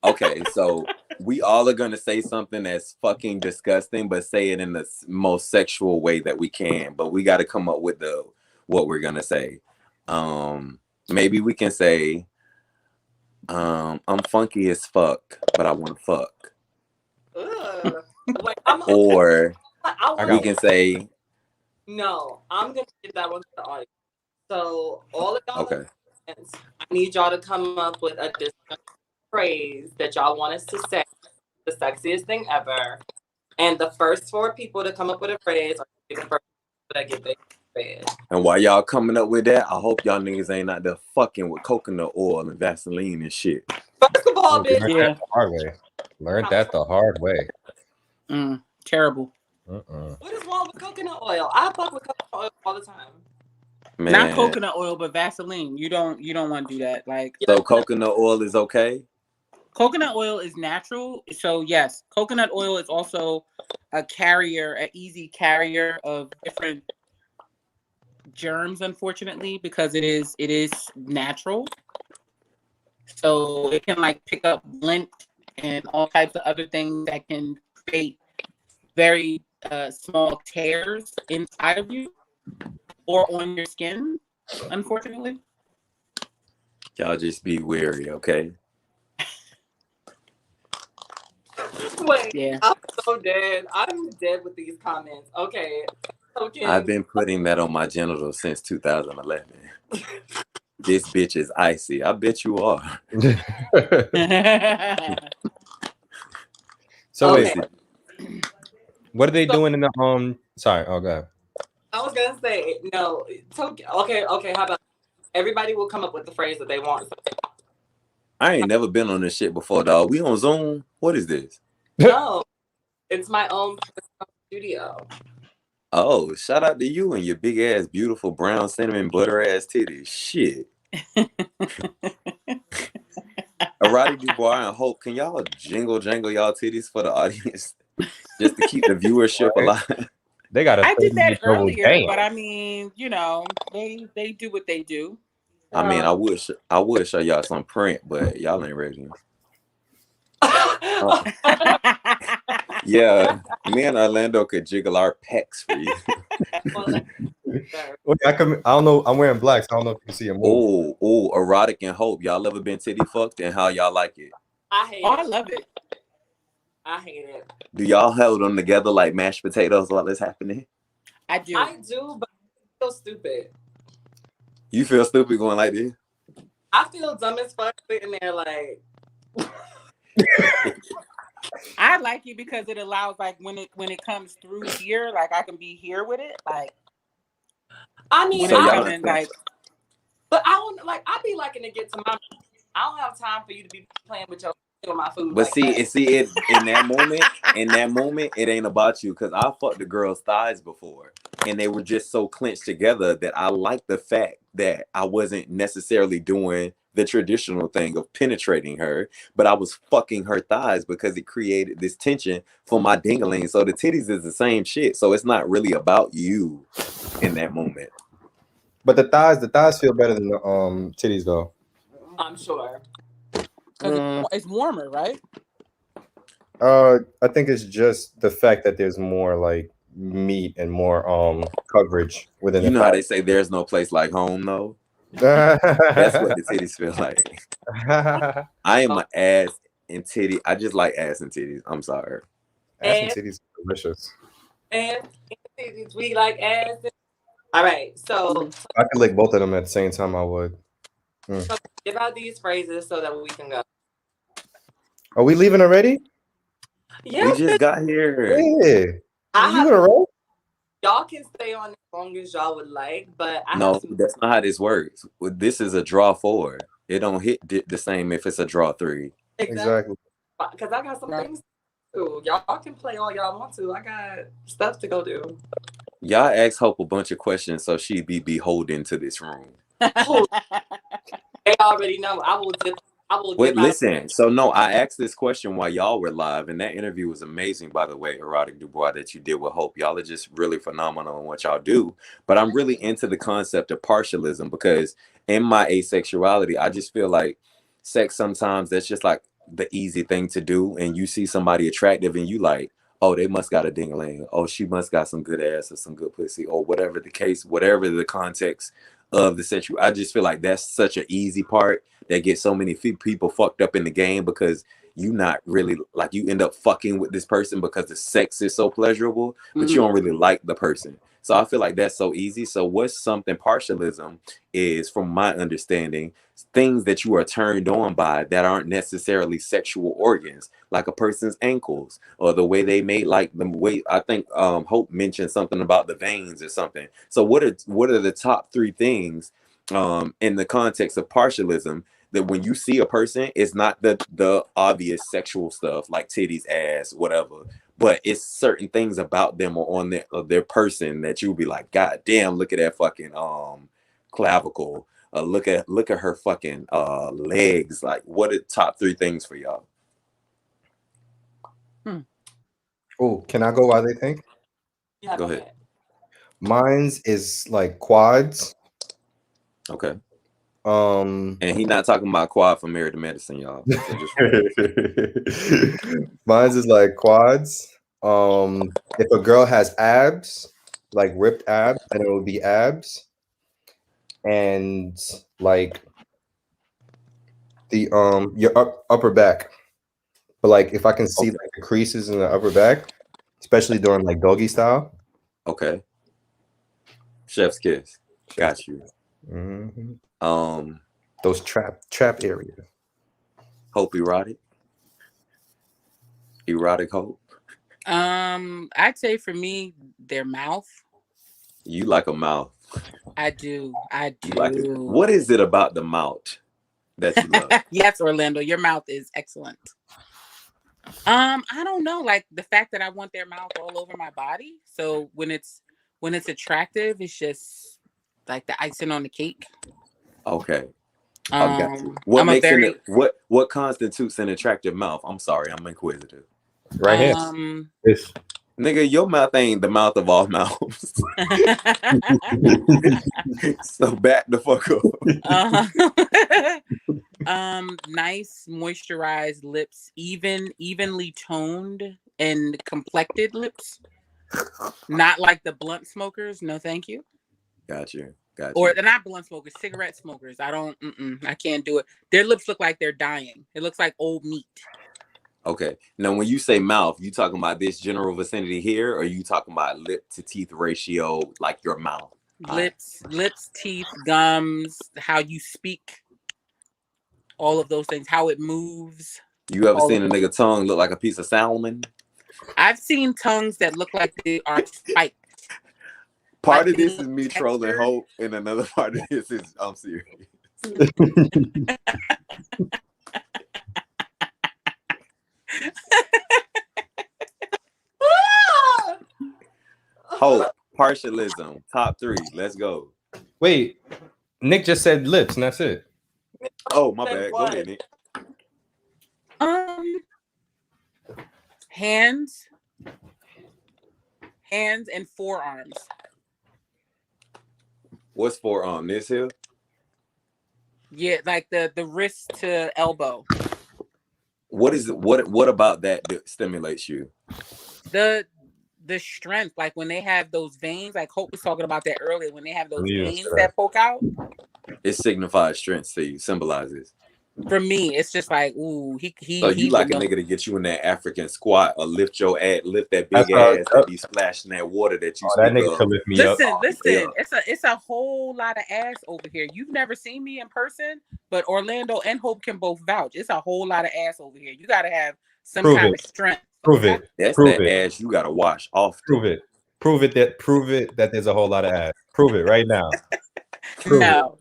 Okay, so we all are gonna say something that's fucking disgusting, but say it in the most sexual way that we can. But we got to come up with what we're gonna say. Maybe we can say, I'm funky as fuck, but I want to fuck. Ugh. Wait, Or I we can say, no. I'm gonna give that one to the audience. So all of y'all, okay, I need y'all to come up with a phrase that y'all want us to say, the sexiest thing ever. And the first 4 people to come up with a phrase are the first that get their phrase. and while y'all coming up with that, I hope y'all niggas ain't out there fucking with coconut oil and Vaseline and shit. First of all, bitch. Learned that the hard way. Learned that the hard way. Terrible. What is wrong with coconut oil? I fuck with coconut oil all the time. Man. Not coconut oil, but Vaseline. You don't want to do that. Like, so coconut oil is okay? coconut oil is natural. So yes, coconut oil is also an easy carrier of different germs, unfortunately, because it is natural. So it can like pick up lint and all types of other things that can create very small tears inside of you or on your skin, unfortunately. Y'all just be wary, okay? Wait, Yeah. I'm so dead. I'm dead with these comments. Okay. I've been putting that on my genitals since 2011. This bitch is icy. I bet you are. So okay. wait, what are they doing in the Sorry, go ahead. I was gonna say no. Okay. How about everybody will come up with the phrase that they want? I ain't never been on this shit before, dog. We on Zoom? What is this? No, it's my own studio. Oh, shout out to you and your big ass, beautiful brown cinnamon butter ass titties. Shit. Erotic Dubois and Hope, can y'all jangle y'all titties for the audience just to keep the viewership alive? They got I did that earlier, but I mean, they do what they do. I mean, I would show y'all some print, but y'all ain't ready. Yeah, me and Orlando could jiggle our pecs for you. I don't know. I'm wearing black, so I don't know if you can see it move. Oh, Erotic and Hope. Y'all ever been titty fucked and how y'all like it? I hate it. I love it. I hate it. Do y'all hold them together like mashed potatoes while it's happening? I do, but I feel stupid. You feel stupid going like this? I feel dumb as fuck sitting there like. I like it because it allows, like, when it comes through here, like I can be here with it, like. I mean, when it's coming, like. But I don't like. I be liking to get to my. I don't have time for you to be playing with my food. But like see it in that moment, it ain't about you, because I fucked the girl's thighs before, and they were just so clenched together that I like the fact that I wasn't necessarily doing the traditional thing of penetrating her, but I was fucking her thighs because it created this tension for my dingling. So the titties is the same shit. So it's not really about you in that moment. But the thighs feel better than the titties, though. I'm sure. Because it's warmer, right? I think it's just the fact that there's more like meat and more coverage within. You know how they say there's no place like home, though. That's what the titties feel like. I am an ass and titty. I just like ass and titties. I'm sorry. Ass and titties are delicious. And titties, we like ass. All right, so I could lick both of them at the same time. I would. So give out these phrases so that we can go. Are we leaving already? Yeah, we just got here. Yeah. You gonna roll? Y'all can stay on as long as y'all would like, but that's not how this works. This is a draw 4. It don't hit the same if it's a draw 3. Exactly. Because I got some things to do. Y'all can play all y'all want to. I got stuff to go do. Y'all ask Hope a bunch of questions so she be beholden to this room. They already know. I will dip. Wait, listen. So no, I asked this question while y'all were live, and that interview was amazing, by the way, Erotic Dubois, that you did with Hope. Y'all are just really phenomenal in what y'all do. But I'm really into the concept of partialism because in my asexuality, I just feel like sex sometimes that's just like the easy thing to do, and you see somebody attractive, and you like, oh, they must got a ding-a-ling. Oh, she must got some good ass or some good pussy, or whatever the case, whatever the context of the sexual. I just feel like that's such an easy part that gets so many people fucked up in the game because you not really like, you end up fucking with this person because the sex is so pleasurable, but you don't really like the person. So I feel like that's so easy. So what's something partialism is, from my understanding, things that you are turned on by that aren't necessarily sexual organs, like a person's ankles or the way they made, like the way I think Hope mentioned something about the veins or something. So what are the top 3 things in the context of partialism that when you see a person, it's not the obvious sexual stuff like titties, ass, whatever, but it's certain things about them or on their person that you'll be like, God damn, look at that fucking clavicle. Look at her fucking legs. Like, what are top 3 things for y'all? Oh, can I go while they think? Yeah, Go ahead. Mine's is like quads. Okay. And he not talking about quad from Married to Medicine, y'all. So just mine's is like quads. If a girl has abs, like ripped abs, then it would be abs. And like the your upper back. But like if I can see like the creases in the upper back, especially during like doggy style. Okay. Chef's kiss. Got you. Mm-hmm. Those trap areas. Hope erotic Hope. I'd say for me, their mouth. You like a mouth. I do. You like it. What is it about the mouth that you love? Yes, Orlando, your mouth is excellent. I don't know, like the fact that I want their mouth all over my body. So when it's attractive, it's just like the icing on the cake. Okay. I got you. What makes what constitutes an attractive mouth? I'm sorry, I'm inquisitive. Right here. Yes. Nigga, your mouth ain't the mouth of all mouths. So back the fuck up. Nice moisturized lips, evenly toned and complected lips. Not like the blunt smokers. No, thank you. Got you. Or they're not blunt smokers, cigarette smokers. I can't do it. Their lips look like they're dying. It looks like old meat. Okay. Now, when you say mouth, you talking about this general vicinity here, or you talking about lip to teeth ratio, like your mouth? Lips, teeth, gums, how you speak, all of those things, how it moves. You ever seen a nigga tongue look like a piece of salmon? I've seen tongues that look like they are spiked. Part of this is me trolling Hope, and another part of this is I'm serious. Hope, partialism, top 3. Let's go. Wait, Nick just said lips, and that's it. Oh, my bad. Go ahead, Nick. Hands and forearms. What's forearm? This here? Yeah, like the wrist to elbow. What is it? What about that stimulates you? The strength, like when they have those veins, like Hope was talking about that earlier, when they have those veins that poke out. It signifies strength to you, symbolizes. For me, it's just like, ooh, he. So you like a nigga to get you in that African squat or lift that big ass and be splashing that water that you. That nigga can lift me up. Listen. It's a whole lot of ass over here. You've never seen me in person, but Orlando and Hope can both vouch. It's a whole lot of ass over here. You got to have some kind of strength. Prove it. That's that ass you got to wash off. Prove it that there's a whole lot of ass. Prove it right now. No.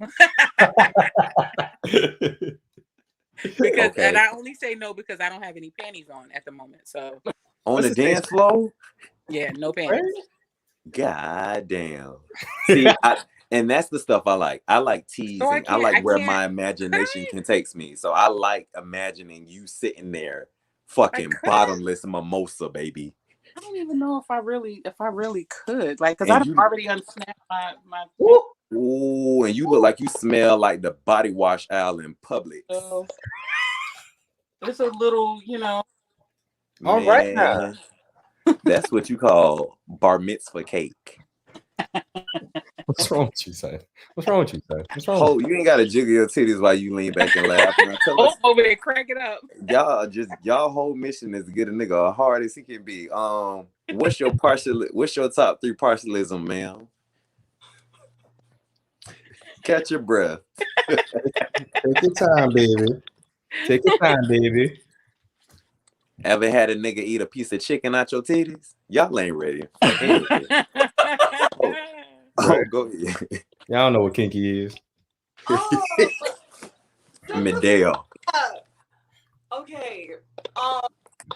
Because and I only say no because I don't have any panties on at the moment. So on the dance floor? Yeah, no panties. God damn. See, and that's the stuff I like. I like teasing. I like where my imagination can take me. So I like imagining you sitting there, fucking bottomless mimosa, baby. I don't even know if I really could, like, because I've already unsnapped my. Ooh, and you look like you smell like the body wash aisle in Publix. So, it's a little, All right now. That's what you call bar mitzvah cake. What's wrong with you, son? What's wrong with you, son? What's wrong? Oh, you ain't gotta jiggle your titties while you lean back and laugh. Oh, over there, crack it up. Y'all whole mission is to get a nigga as hard as he can be. What's your top 3 partialism, ma'am? Catch your breath. Take your time, baby. Take your time, baby. Ever had a nigga eat a piece of chicken out your titties? Y'all ain't ready. Oh, go ahead. Y'all don't know what kinky is. Medea. Okay.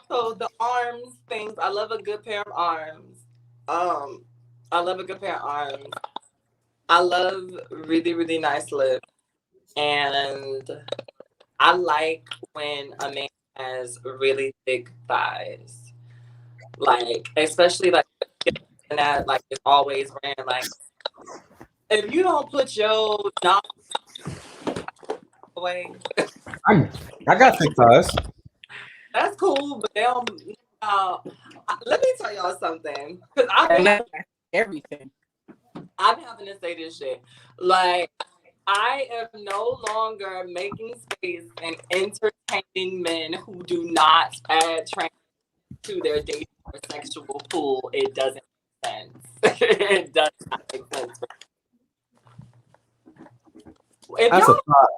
So the arms things. I love a good pair of arms. I love a good pair of arms. I love really, really nice lips. And I like when a man has really thick thighs. Like, especially like that, like it's always ran like if you don't put your knob away. I got thick thighs. That's cool, but they don't let me tell y'all something. Because everything. I'm having to say this shit. Like, I am no longer making space and entertaining men who do not add trans to their dating or sexual pool. It doesn't make sense. It does not make sense. That's a thought.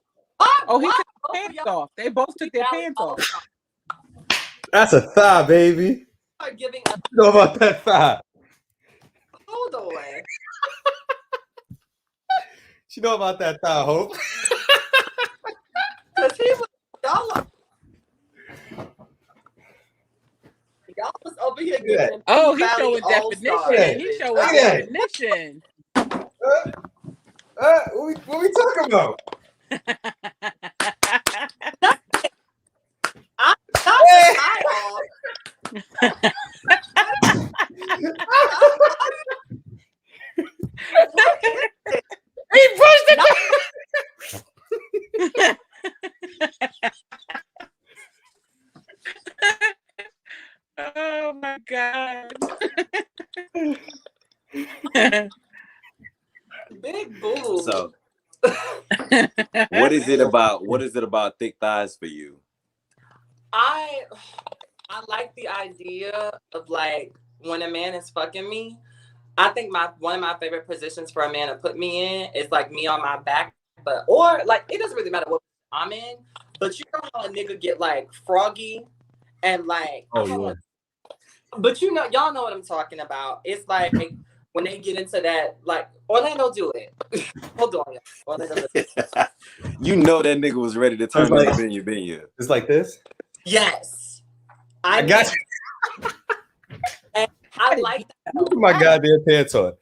Oh, he took his pants off. They both took their pants off. That's a thigh, baby. Are giving us You know about that thigh? hold on. You know about that thigh, Hope? Because he was y'all was over here giving. Oh, he's showing definition. He's showing definition. What we talking about? He pushed it. Oh my God. Big boo. So what is it about thick thighs for you? I like the idea of like when a man is fucking me. I think one of my favorite positions for a man to put me in is like me on my back, or like it doesn't really matter what I'm in, but you know how a nigga get like froggy and like but you know y'all know what I'm talking about. It's like when they get into that, like Orlando do it. Hold on, Orlando. You know that nigga was ready to turn into Benya. It's like this. Yes, I got you. And I like that. Look at my goddamn pants on.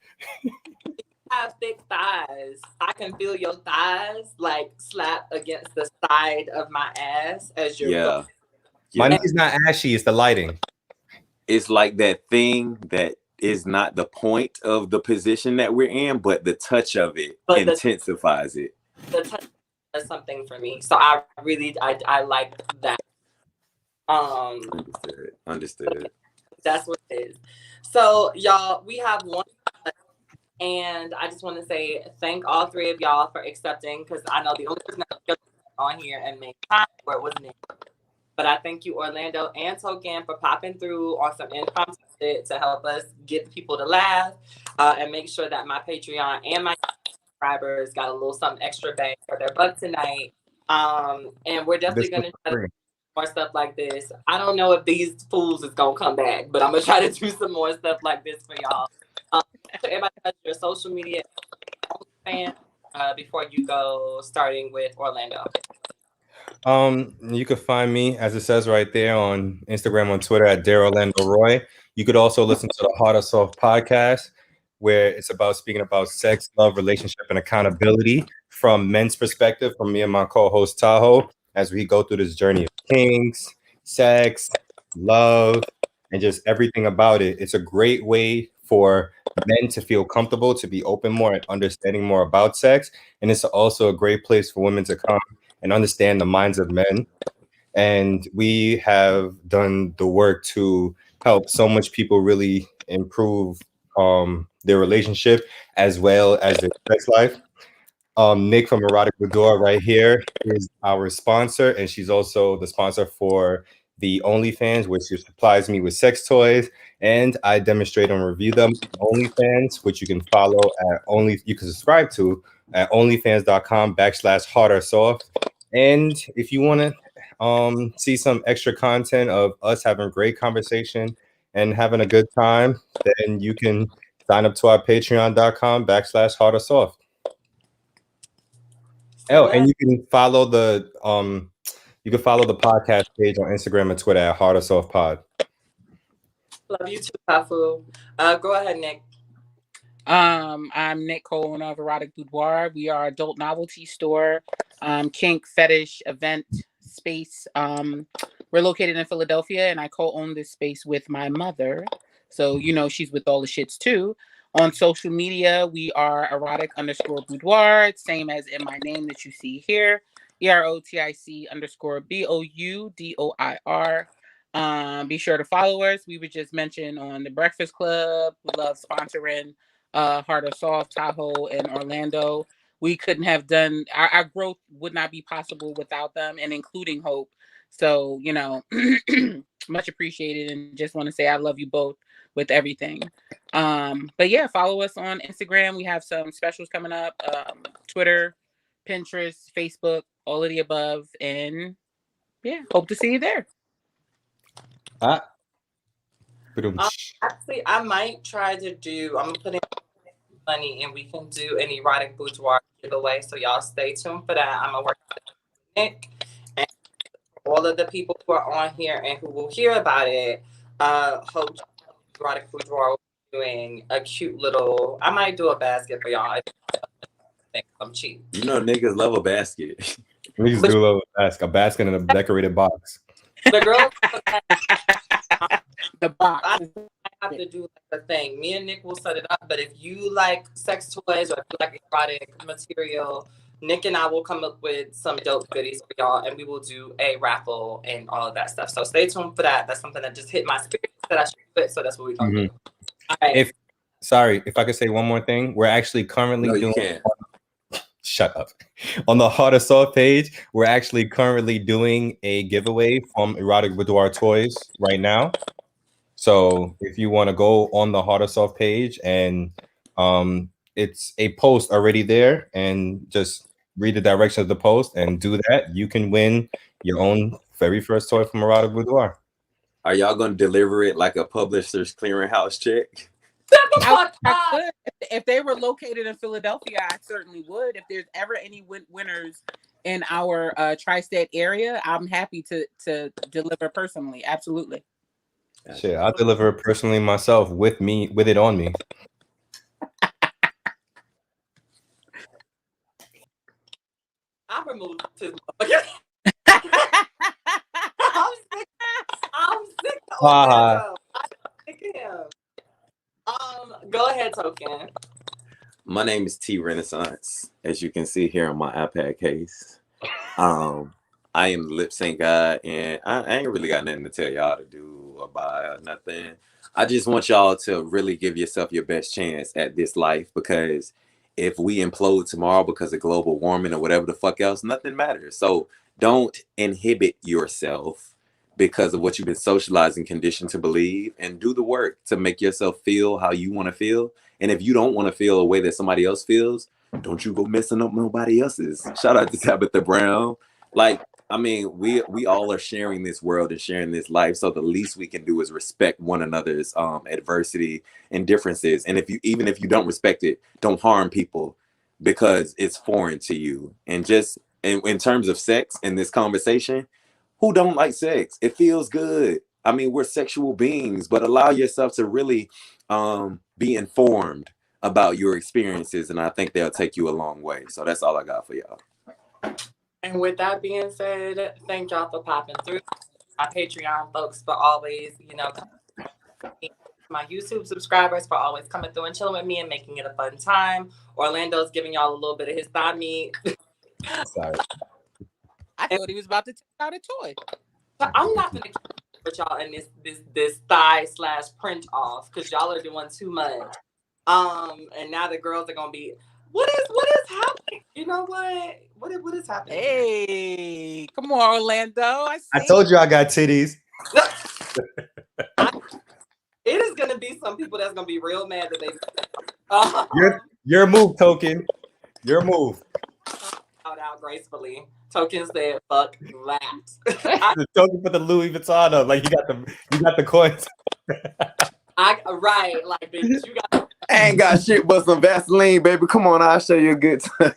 Have thick thighs. I can feel your thighs like slap against the side of my ass as you're yeah. My knee's not ashy, it's the lighting. It's like that thing that is not the point of the position that we're in, but the touch of it intensifies it. The touch does something for me. So I like that. Understood. That's what it is. So y'all, we have one, and I just want to say thank all three of y'all for accepting, because I know the only person that on here and made time for it was me. But I thank you, Orlando and Token, for popping through on some impromptu shit to help us get people to laugh and make sure that my Patreon and my subscribers got a little something extra bang for their buck tonight. And we're definitely going to try to do more stuff like this. I don't know if these fools is going to come back, but I'm going to try to do some more stuff like this for y'all. So everybody has your social media before you go, starting with Orlando. You could find me, as it says right there, on Instagram, on Twitter at Orlando Roy. You could also listen to the Hard or Soft podcast. where it's about speaking about sex, love, relationship, and accountability from men's perspective, from me and my co-host Tahoe, as we go through this journey of kinks, sex, love, and just everything about it. It's a great way for men to feel comfortable, to be open more and understanding more about sex. And it's also a great place for women to come and understand the minds of men. And we have done the work to help so much people really improve their relationship as well as their sex life. Nick from Erotic Boudoir right here is our sponsor, and she's also the sponsor for the OnlyFans, which she supplies me with sex toys, and I demonstrate and review them on OnlyFans, which you can follow at you can subscribe to at onlyfans.com/hard or soft. And if you want to see some extra content of us having great conversation and having a good time, then you can sign up to our patreon.com/hard or soft. Oh, and you can follow the podcast page on Instagram and Twitter at Hard or Soft Pod. Love you too, Pafu. Go ahead, Nick. I'm Nick, co-owner of Erotic Boudoir. We are adult novelty store, kink fetish event space. We're located in Philadelphia, and I co-own this space with my mother. So she's with all the shits too. On social media, we are erotic_boudoir, same as in my name that you see here, EROTIC_BOUDOIR. Be sure to follow us. We were just mentioned on the Breakfast Club. We love sponsoring Hard or Soft, Tahoe, and Orlando. We couldn't have done our growth would not be possible without them, and including Hope. So much appreciated, and just want to say I love you both with everything. But yeah, follow us on Instagram. We have some specials coming up. Twitter, Pinterest, Facebook, all of the above, and yeah, hope to see you there. Actually, I might try to do. I'm gonna put in money, and we can do an erotic boudoir giveaway. So y'all stay tuned for that. I'm gonna work with Nick and all of the people who are on here and who will hear about it. Hope erotic boudoir will be doing a cute little. I might do a basket for y'all. I think I'm cheap. Niggas love a basket. Niggas do love a basket in a decorated box. The girls. The box. I have to do like a thing. Me and Nick will set it up. But if you like sex toys or if you like erotic material, Nick and I will come up with some dope goodies for y'all, and we will do a raffle and all of that stuff. So stay tuned for that. That's something that just hit my spirit that I should do it. So that's what we're gonna do. All right. If I could say one more thing, we're actually currently doing. Shut up. On the Hard or Soft page, we're actually currently doing a giveaway from Erotic Boudoir Toys right now. So if you want to go on the Hard or Soft page, and it's a post already there, and just read the directions of the post and do that, you can win your own very first toy from Erotic Boudoir. Are y'all gonna deliver it like a publisher's clearinghouse check? I could. If they were located in Philadelphia, I certainly would. If there's ever any winners in our tri-state area, I'm happy to deliver personally. Absolutely. Shit, I'll deliver it personally myself with it on me. I removed his. I'm sick of Orlando. I'm sick of him. Go ahead, Token. My name is T Renaissance, as you can see here on my iPad case. I am the lip sync guy, and I ain't really got nothing to tell y'all to do or buy or nothing. I just want y'all to really give yourself your best chance at this life, because if we implode tomorrow because of global warming or whatever the fuck else, nothing matters. So don't inhibit yourself because of what you've been socialized and conditioned to believe, and do the work to make yourself feel how you want to feel. And if you don't want to feel a way that somebody else feels, don't you go messing up nobody else's. Shout out to Tabitha Brown. Like, I mean, we all are sharing this world and sharing this life. So the least we can do is respect one another's adversity and differences. And even if you don't respect it, don't harm people because it's foreign to you. And just in terms of sex in this conversation, who don't like sex? It feels good. I mean, we're sexual beings, but allow yourself to really be informed about your experiences, and I think they'll take you a long way. So that's all I got for y'all. And with that being said, thank y'all for popping through. My Patreon folks for always, my YouTube subscribers for always coming through and chilling with me and making it a fun time. Orlando's giving y'all a little bit of his thigh meat. Sorry. I thought he was about to take out a toy. But I'm not gonna keep with y'all in this thigh / print off because y'all are doing too much. And now the girls are gonna be, what is happening? You know what? What is happening? Hey, come on, Orlando. I told you I got titties. It is gonna be some people that's gonna be real mad that they. Your move, Token. Your move. Out gracefully. Token said, "Fuck that." The Token put the Louis Vuitton up, like you got the coins. Right, like bitch, you got. I ain't got shit but some Vaseline, baby. Come on, I'll show you a good time.